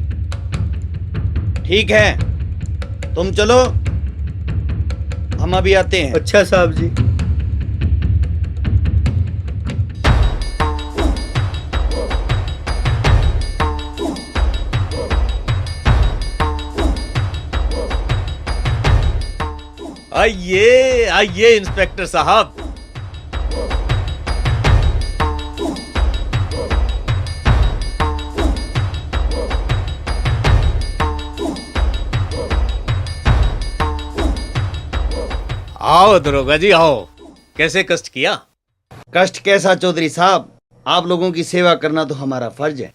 ठीक है, तुम चलो, हम अभी आते हैं। अच्छा साहब जी। आइए आइए इंस्पेक्टर साहब। आओ दरोगा जी आओ। कैसे कष्ट किया? कष्ट कैसा चौधरी साहब, आप लोगों की सेवा करना तो हमारा फर्ज है।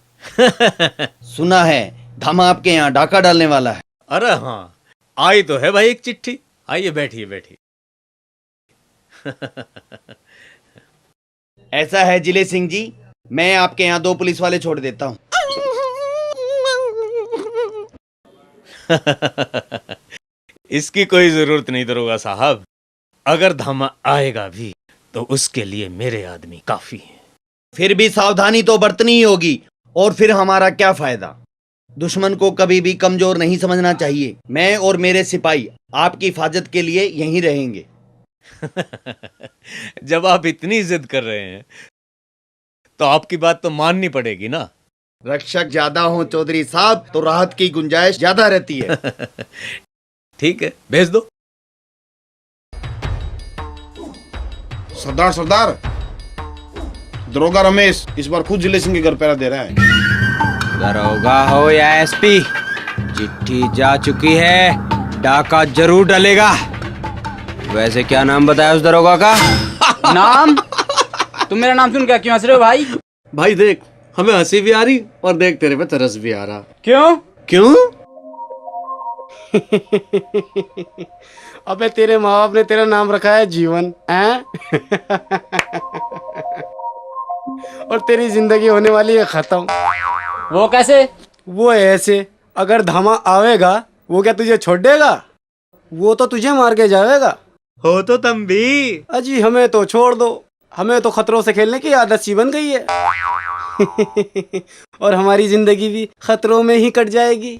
सुना है धामा आपके यहाँ डाका डालने वाला है। अरे हाँ, आई तो है भाई एक चिट्ठी। आइए बैठिए बैठिए। ऐसा है जिले सिंह जी, मैं आपके यहाँ 2 पुलिस वाले छोड़ देता हूँ। इसकी कोई जरूरत नहीं दरोगा साहब। अगर धामा आएगा भी तो उसके लिए मेरे आदमी काफी हैं। फिर भी सावधानी तो बरतनी ही होगी, और फिर हमारा क्या फायदा। दुश्मन को कभी भी कमजोर नहीं समझना चाहिए। मैं और मेरे सिपाही आपकी हिफाजत के लिए यहीं रहेंगे। जब आप इतनी जिद कर रहे हैं तो आपकी बात तो माननी पड़ेगी ना। रक्षक ज्यादा हो चौधरी साहब तो राहत की गुंजाइश ज्यादा रहती है। ठीक है, भेज दो। सरदार सरदार, दरोगा रमेश इस बार खुद जिले सिंह के घर पहरा दे रहा है। दरोगा हो या एसपी, चिट्ठी जा चुकी है, डाका जरूर डलेगा। वैसे क्या नाम बताया उस दरोगा का? नाम? तुम मेरा नाम सुन क्या क्यों हंस रहे हो भाई? भाई देख, हमें हंसी भी आ रही और देख तेरे पे तरस भी आ रहा। क्यों? क्यों? अबे तेरे माँ बाप ने तेरा नाम रखा है जीवन, हैं? और तेरी जिंदगी होने वाली है खत्म। वो कैसे? वो ऐसे, अगर धामा आवेगा वो क्या तुझे छोड़ देगा? वो तो तुझे मार के जाएगा। हो तो तुम भी। अजी हमें तो छोड़ दो, हमें तो खतरों से खेलने की आदत सी बन गई है। और हमारी जिंदगी भी खतरों में ही कट जाएगी।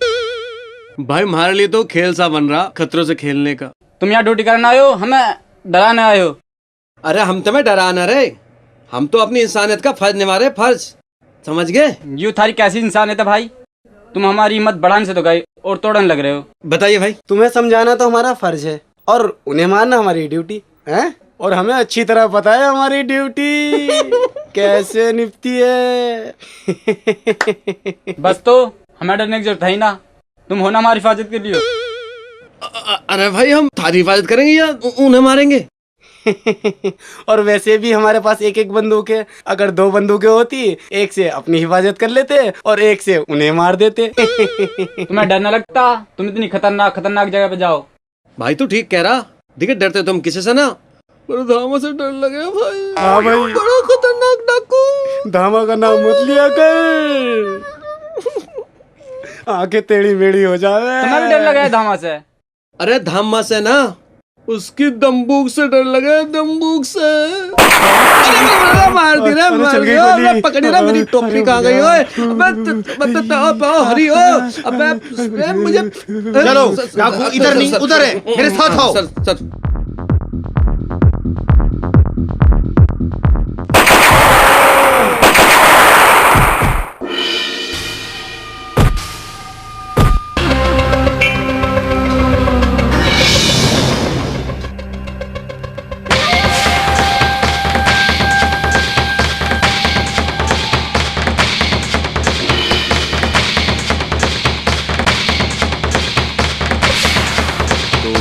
भाई हमारे लिए तो खेल सा बन रहा खतरों से खेलने का। तुम यहाँ ड्यूटी करने आए हो, हमें डराने आए हो? अरे हम तुम्हें डराना रे, हम तो अपनी इंसानियत का फर्ज निभा रहे, फर्ज, समझ गए? यू थारी कैसी इंसानियत है भाई? तुम हमारी हिम्मत बढ़ाने से तो गए और तोड़ने लग रहे हो। बताइए भाई। तुम्हें समझाना तो हमारा फर्ज है और उन्हें मानना हमारी ड्यूटी है। और हमें अच्छी तरह पता है हमारी ड्यूटी कैसे निपटी है। बस तो हमें डरने की जरूरत है ही ना, तुम हो ना हमारी हिफाजत के लिए। अरे भाई हम थारी हिफाजत करेंगे या उन्हें मारेंगे? और वैसे भी हमारे पास एक एक बंदूक है। अगर 2 बंदूकें होती, एक से अपनी हिफाजत कर लेते और एक से उन्हें मार देते। तुम्हें डर न लगता? तुम इतनी खतरनाक जगह पे जाओ। भाई तू ठीक कह रहा, देखिए डरते तुम किसी से ना, पर धामा से डर लगे भाई। हाँ भाई, बड़ा खतरनाक डाकू। धामा का नाम मत लिया कर, आंखें टेढ़ी मेढ़ी हो जावे। तुम्हें भी डर लगा है धामा से? अरे धामा से ना, उसकी दम्बूक से डर लगे, दम्बूक से। अरे मार दी रे, मार दिया, पकड़ी रे, मेरी टोपी कहाँ गई? ओए अबे हरी हो, अबे मुझे चलो डाकू इधर नहीं उधर है, मेरे साथ आओ। सर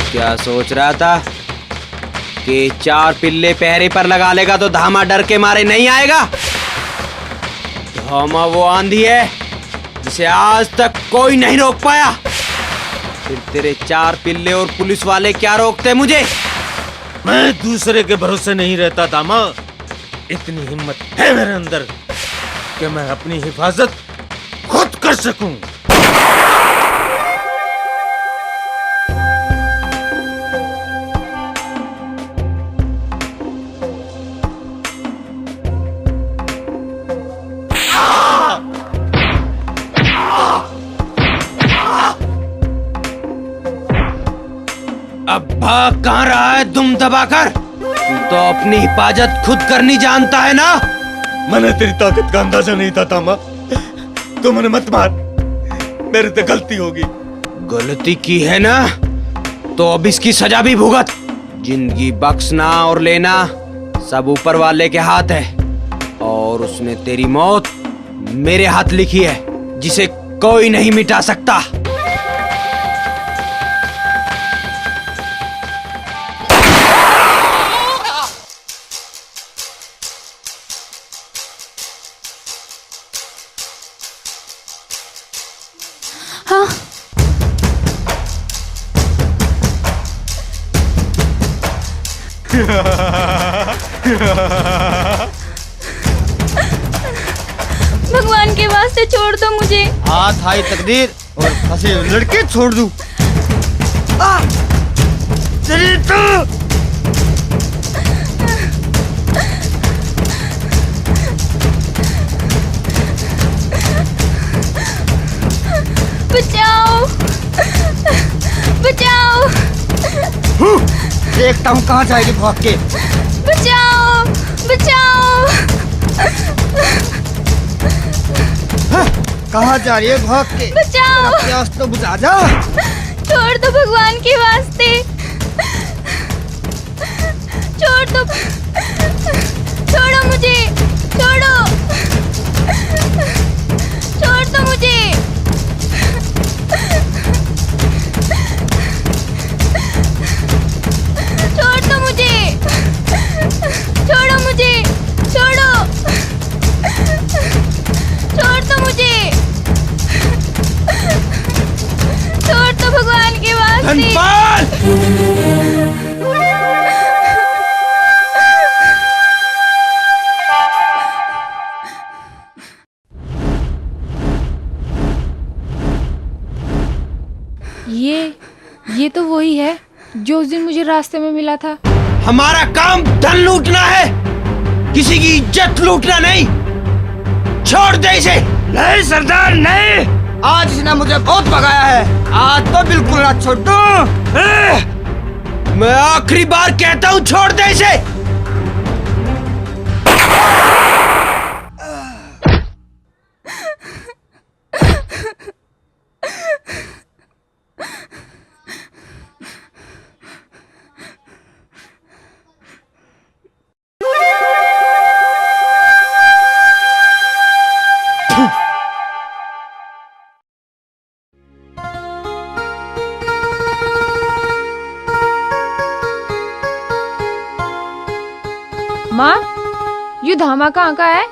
क्या सोच रहा था कि 4 पिल्ले पहरे पर लगा लेगा तो धामा डर के मारे नहीं आएगा? धामा वो आंधी है जिसे आज तक कोई नहीं रोक पाया। फिर तेरे 4 पिल्ले और पुलिस वाले क्या रोकते मुझे? मैं दूसरे के भरोसे नहीं रहता दामा। इतनी हिम्मत है मेरे अंदर कि मैं अपनी हिफाजत खुद कर सकूं। अब भाग कहाँ रहा है दुम दबाकर? तू तो अपनी हिफाजत खुद करनी जानता है ना? मैंने तेरी ताकत का अंदाजा नहीं था तामा। तू मैंने मत मार, मेरे से गलती होगी। गलती की है ना तो अब इसकी सजा भी भुगत। जिंदगी बख्शना और लेना सब ऊपर वाले के हाथ है, और उसने तेरी मौत मेरे हाथ लिखी है, जिसे कोई नहीं मिटा सकता। हाँ। भगवान के वास्ते छोड़ दो मुझे। हाथ आई तकदीर और फंसे लड़के छोड़ दूं। तेरी तो बचाओ, बचाओ। देखता हूँ कहाँ जाएगी भाग के। बचाओ, बचाओ। कहाँ जा रही है भाग के? बचाओ। प्यास तो बुझा जा। छोड़ दो भगवान के वास्ते, छोड़ दो, छोड़ो मुझे, छोड़ो, छोड़ दो मुझे। छोड़ दो मुझे, छोड़ो मुझे, छोड़ो, छोड़ दो मुझे, छोड़ दो भगवान के वास्ते। ये तो वही है जो उस दिन मुझे रास्ते में मिला था। हमारा काम धन लूटना है, किसी की इज्जत लूटना नहीं। छोड़ दे इसे। नहीं सरदार नहीं, आज इसने मुझे बहुत भगाया है, आज तो बिल्कुल ना छोड़ दूं। मैं आखिरी बार कहता हूँ छोड़ दे इसे। माँ, ये धामा कहाँ का है?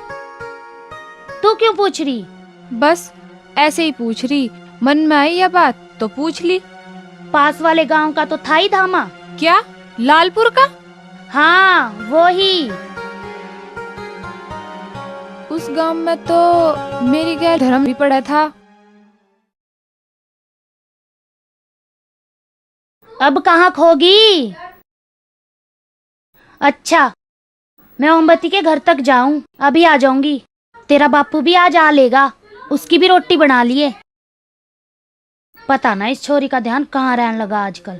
तू क्यों पूछ रही? बस ऐसे ही पूछ रही, मन में आई यह बात तो पूछ ली। पास वाले गांव का तो था ही धामा। क्या लालपुर का? हाँ वो ही। उस गांव में तो मेरी गैर धर्म भी पड़ा था। अब कहाँ खोगी? अच्छा, मैं मोमबत्ती के घर तक जाऊं, अभी आ जाऊंगी। तेरा बापू भी आज आ लेगा, उसकी भी रोटी बना लिए। पता ना इस छोरी का ध्यान कहाँ रहने लगा आजकल।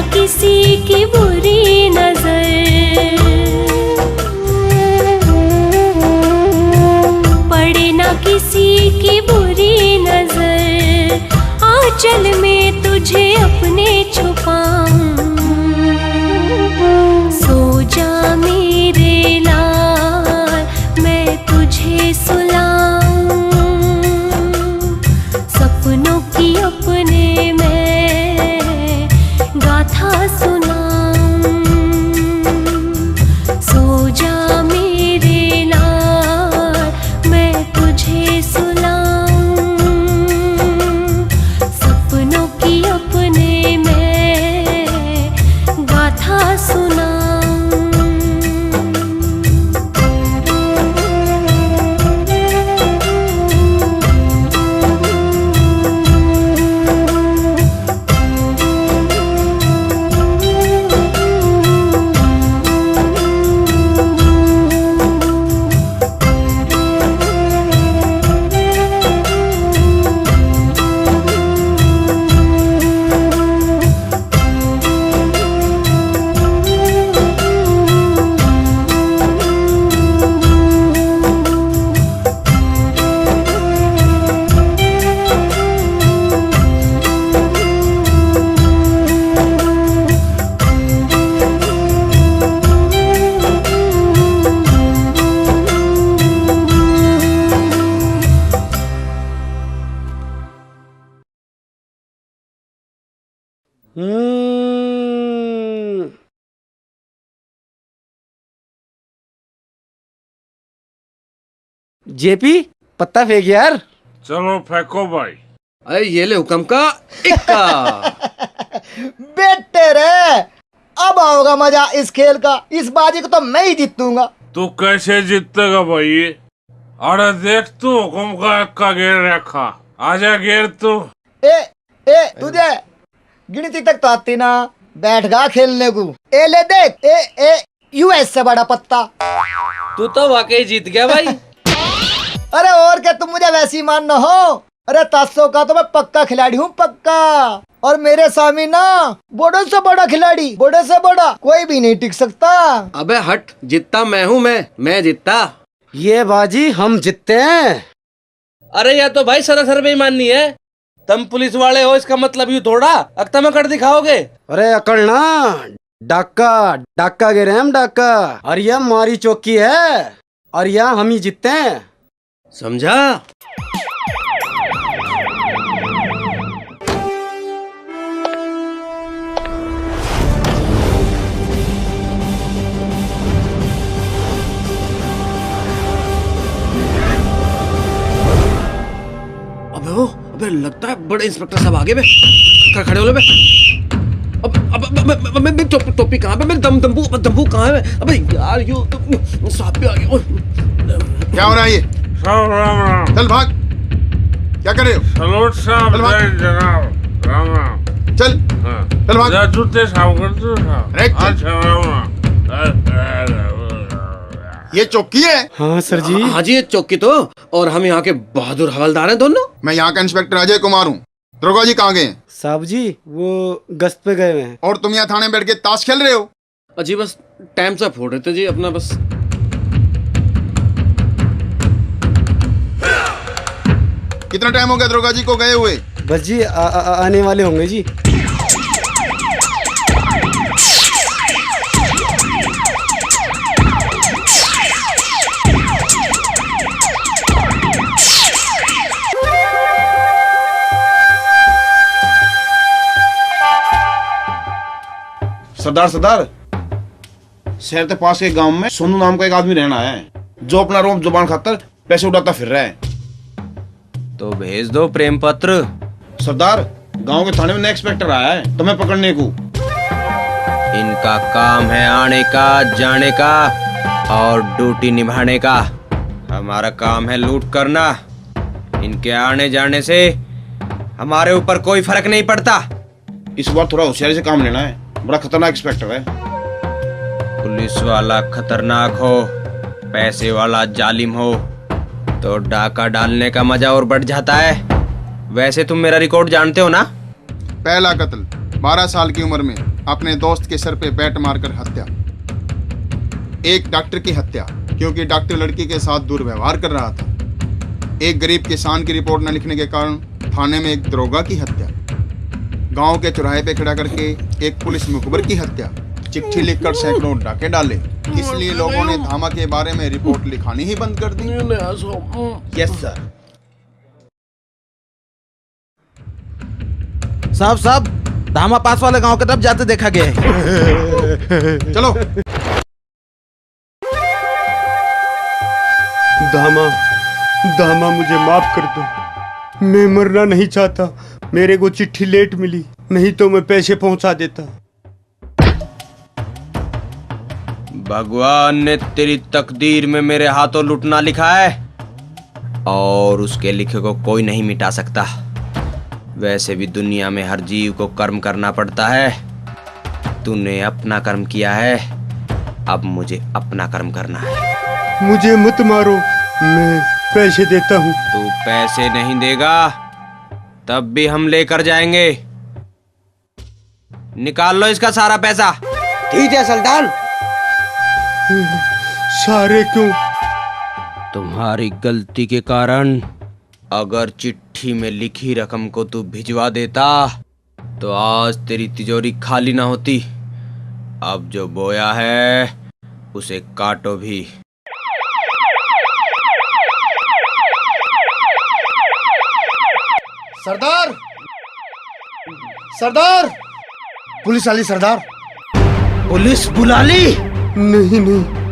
ना किसी की बुरी नजर, पड़े ना किसी की बुरी नजर, आंचल में तुझे अपने छुपाऊं, सो जा मेरे लाल मैं तुझे सुलाऊं, सपनों की अपने मैं गाथा सुनाऊं, सो जा मेरे लाल मैं तुझे सुलाऊं, सपनों की अपने मैं गाथा सुनाऊं। जेपी पत्ता फेंक यार। चलो फेंको भाई। अरे ये ले हुक्म का इक्का। बेटे रे, अब आओगा मजा इस खेल का। इस बाजी को तो मैं ही जीतूंगा। तू कैसे जीतेगा भाई? अरे देख तू हुक्म का इक्का गेर रखा। आजा गेर तू। ए तुझे गिनती तक तो आती ना, बैठ गा खेलने को। ए ले देख, ए यूएस से बड़ा पत्ता। तू तो वाकई जीत गया भाई। अरे और क्या, तुम मुझे वैसी मानना हो? अरे 700 का तो मैं पक्का खिलाड़ी हूँ, पक्का। और मेरे सामने ना बड़े से बड़ा खिलाड़ी, बड़े से बड़ा कोई भी नहीं टिक सकता। अबे हट, जीतता मैं हूँ। मैं जीतता। ये बाजी हम जीतते हैं। अरे यह तो भाई सरासर बेईमानी है। तुम पुलिस वाले हो, इसका मतलब यूँ थोड़ा अक्ता में कर दिखाओगे। अरे अकड़ना, डाका गिरे हम, डाका। और यह हमारी चौकी है और यहाँ हम ही जीतते हैं, समझा? अबे लगता है बड़े इंस्पेक्टर साहब आगे बे। खड़े हो ले बे। अब मेरी टोपी कहाँ पे? मेरी दम्बू कहाँ है? अबे यार यू साहब भी आ गए। क्या हो रहा है ये? राम राम। चल भाग। क्या कर रहे हो? सलोट साहब जनाब, राम राम। चल चल भाग। जूते साफ कर दो साहब। अच्छा राम। ये चौकी है? हाँ सर जी। हाँ जी, ये चौकी तो। और हम यहाँ के बहादुर हवलदार हैं दोनों। मैं यहाँ का इंस्पेक्टर अजय कुमार हूँ। दरोगा जी कहाँ गए हैं? साहब जी वो गश्त पे गए हैं। और तुम यहाँ थाने में बैठ के ताश खेल रहे हो? अजी बस टाइम से फोड़ रहे थे जी अपना बस। कितना टाइम हो गया दरोगा जी को गए हुए? बस जी आने वाले होंगे जी। सरदार शहर के पास के गांव में सोनू नाम का एक आदमी रहना है, जो अपना रोम जुबान खातर पैसे उड़ाता फिर रहा है। तो भेज दो प्रेम पत्र। सरदार, गांव के थाने में नया इंस्पेक्टर आया है तुम्हें पकड़ने को। इनका काम है आने का, जाने का और ड्यूटी निभाने का। हमारा काम है लूट करना। इनके आने जाने से हमारे ऊपर कोई फर्क नहीं पड़ता। इस बार थोड़ा होशियारी से काम लेना है, बड़ा खतरनाक इंस्पेक्टर है। पुलिस वाला खतरनाक हो, पैसे वाला जालिम हो तो डाका डालने का मजा और बढ़ जाता है। वैसे तुम मेरा रिकॉर्ड जानते हो ना? पहला कत्ल 12 साल की उम्र में अपने दोस्त के सर पे बैट मारकर हत्या। एक डॉक्टर की हत्या क्योंकि डॉक्टर लड़की के साथ दुर्व्यवहार कर रहा था। एक गरीब किसान की रिपोर्ट न लिखने के कारण थाने में एक दरोगा की हत्या। गांव के चौराहे पे खड़ा करके एक पुलिस मुखबिर की हत्या। चिट्ठी लिखकर सैकड़ों डाके डाले, इसलिए लोगों ने धामा के बारे में रिपोर्ट लिखानी ही बंद कर दी। Yes sir. साहब धामा पास वाले गांव की तरफ जाते देखा गया है। चलो। धामा मुझे माफ कर दो। मैं मरना नहीं चाहता। मेरे को चिट्ठी लेट मिली, नहीं तो मैं पैसे पहुंचा देता। भगवान ने तेरी तकदीर में मेरे हाथों लुटना लिखा है और उसके लिखे को कोई नहीं मिटा सकता। वैसे भी दुनिया में हर जीव को कर्म करना पड़ता है। तूने अपना कर्म किया है, अब मुझे अपना कर्म करना है। मुझे मत मारो, मैं पैसे देता हूँ। तू पैसे नहीं देगा तब भी हम लेकर जाएंगे। निकाल लो इसका सारा पैसा। ठीक है सुल्तान। सारे क्यों? तुम्हारी गलती के कारण। अगर चिट्ठी में लिखी रकम को तू भिजवा देता तो आज तेरी तिजोरी खाली ना होती। अब जो बोया है उसे काटो भी। सरदार, सरदार, पुलिस वाली सरदार। पुलिस बुला ली? नहीं,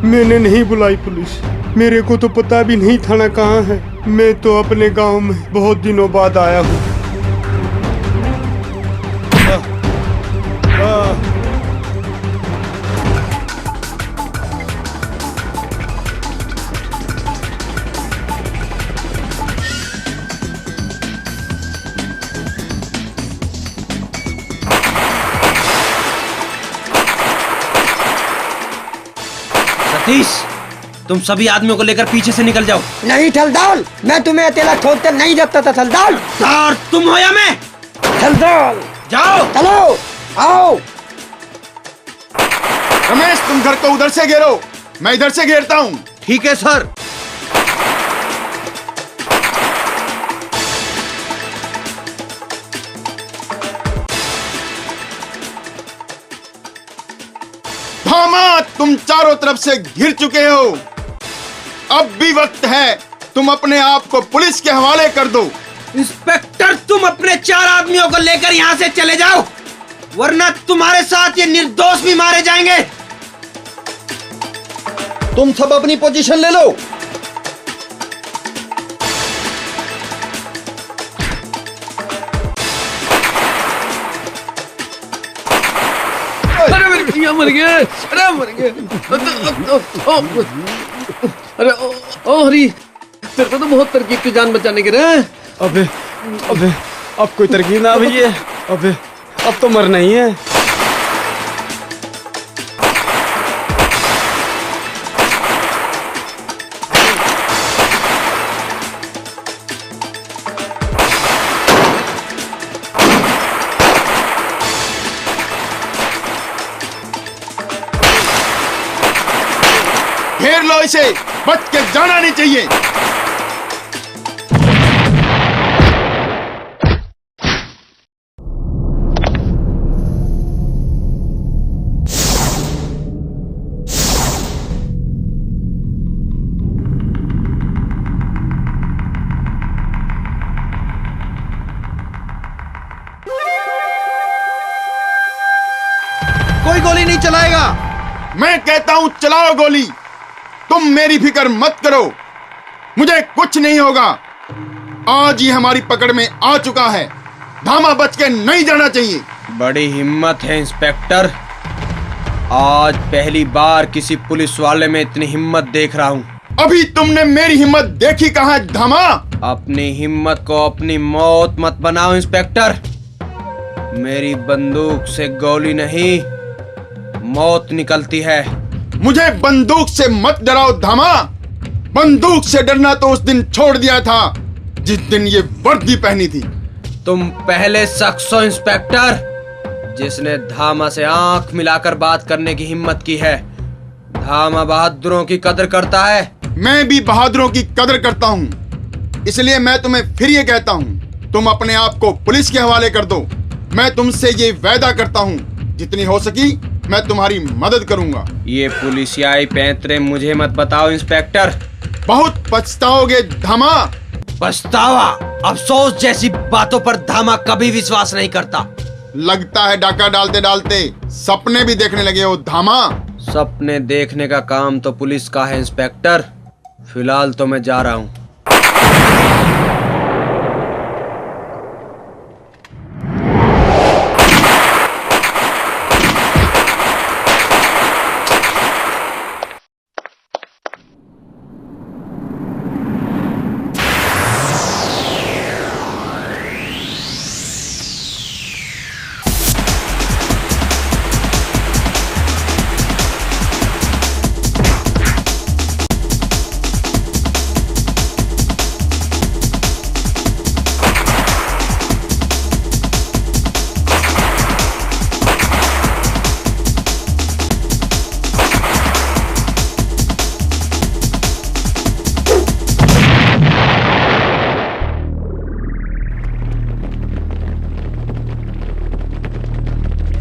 मैंने नहीं बुलाई पुलिस। मेरे को तो पता भी नहीं थाना कहाँ है। मैं तो अपने गांव में बहुत दिनों बाद आया हूँ। सतीश, तुम सभी आदमियों को लेकर पीछे से निकल जाओ। नहीं थलदाल, मैं तुम्हें अकेला छोड़कर नहीं रखता था थलदाल। और तुम हो या मैं? थलदाल जाओ। चलो, आओ। रमेश, तुम घर को उधर से घेरो, मैं इधर से घेरता हूँ। ठीक है सर। धामा, तुम चारों तरफ से घिर चुके हो। अब भी वक्त है, तुम अपने आप को पुलिस के हवाले कर दो। इंस्पेक्टर, तुम अपने 4 आदमियों को लेकर यहाँ से चले जाओ, वरना तुम्हारे साथ ये निर्दोष भी मारे जाएंगे। तुम सब अपनी पोजीशन ले लो। अरे मेरी भैया मर गए। अरे मर गए। अरे ओ हरी, तेरे को तो बहुत तरकीब की जान बचाने के रहे। अबे अब कोई तरकीब ना भैया। अबे अब तो मरना ही है। घेर लो इसे, बच के जाना नहीं चाहिए। कोई गोली नहीं चलाएगा। मैं कहता हूं चलाओ गोली। तुम मेरी फिक्र मत करो, मुझे कुछ नहीं होगा। आज ही हमारी पकड़ में आ चुका है। धामा बच के नहीं जाना चाहिए। बड़ी हिम्मत है इंस्पेक्टर। आज पहली बार किसी पुलिस वाले में इतनी हिम्मत देख रहा हूँ। अभी तुमने मेरी हिम्मत देखी कहाँ है धामा? अपनी हिम्मत को अपनी मौत मत बनाओ इंस्पेक्टर। मेरी बंदूक से गोली नहीं, मौत निकलती है। मुझे बंदूक से मत डराओ धामा। बंदूक से डरना तो उस दिन छोड़ दिया था जिस दिन ये वर्दी पहनी थी। तुम पहले शख्स हो इंस्पेक्टर जिसने धामा से आंख मिलाकर बात करने की हिम्मत की है। धामा बहादुरों की कदर करता है। मैं भी बहादुरों की कदर करता हूँ, इसलिए मैं तुम्हें फिर ये कहता हूँ, तुम अपने आप को पुलिस के हवाले कर दो। मैं तुमसे ये वादा करता हूँ, जितनी हो सकी मैं तुम्हारी मदद करूंगा। ये पुलिसियाई पैंतरे मुझे मत बताओ इंस्पेक्टर। बहुत पछताओगे धामा। पछतावा, अफसोस जैसी बातों पर धामा कभी विश्वास नहीं करता। लगता है डाका डालते डालते सपने भी देखने लगे हो धामा। सपने देखने का काम तो पुलिस का है इंस्पेक्टर। फिलहाल तो मैं जा रहा हूँ।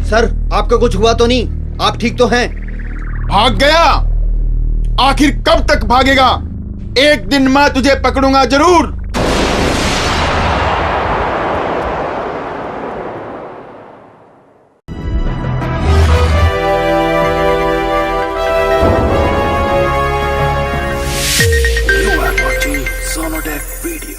सर, आपको कुछ हुआ तो नहीं? आप ठीक तो हैं? भाग गया? आखिर कब तक भागेगा? एक दिन मैं तुझे पकड़ूंगा जरूर। You are watching Sonotech Video.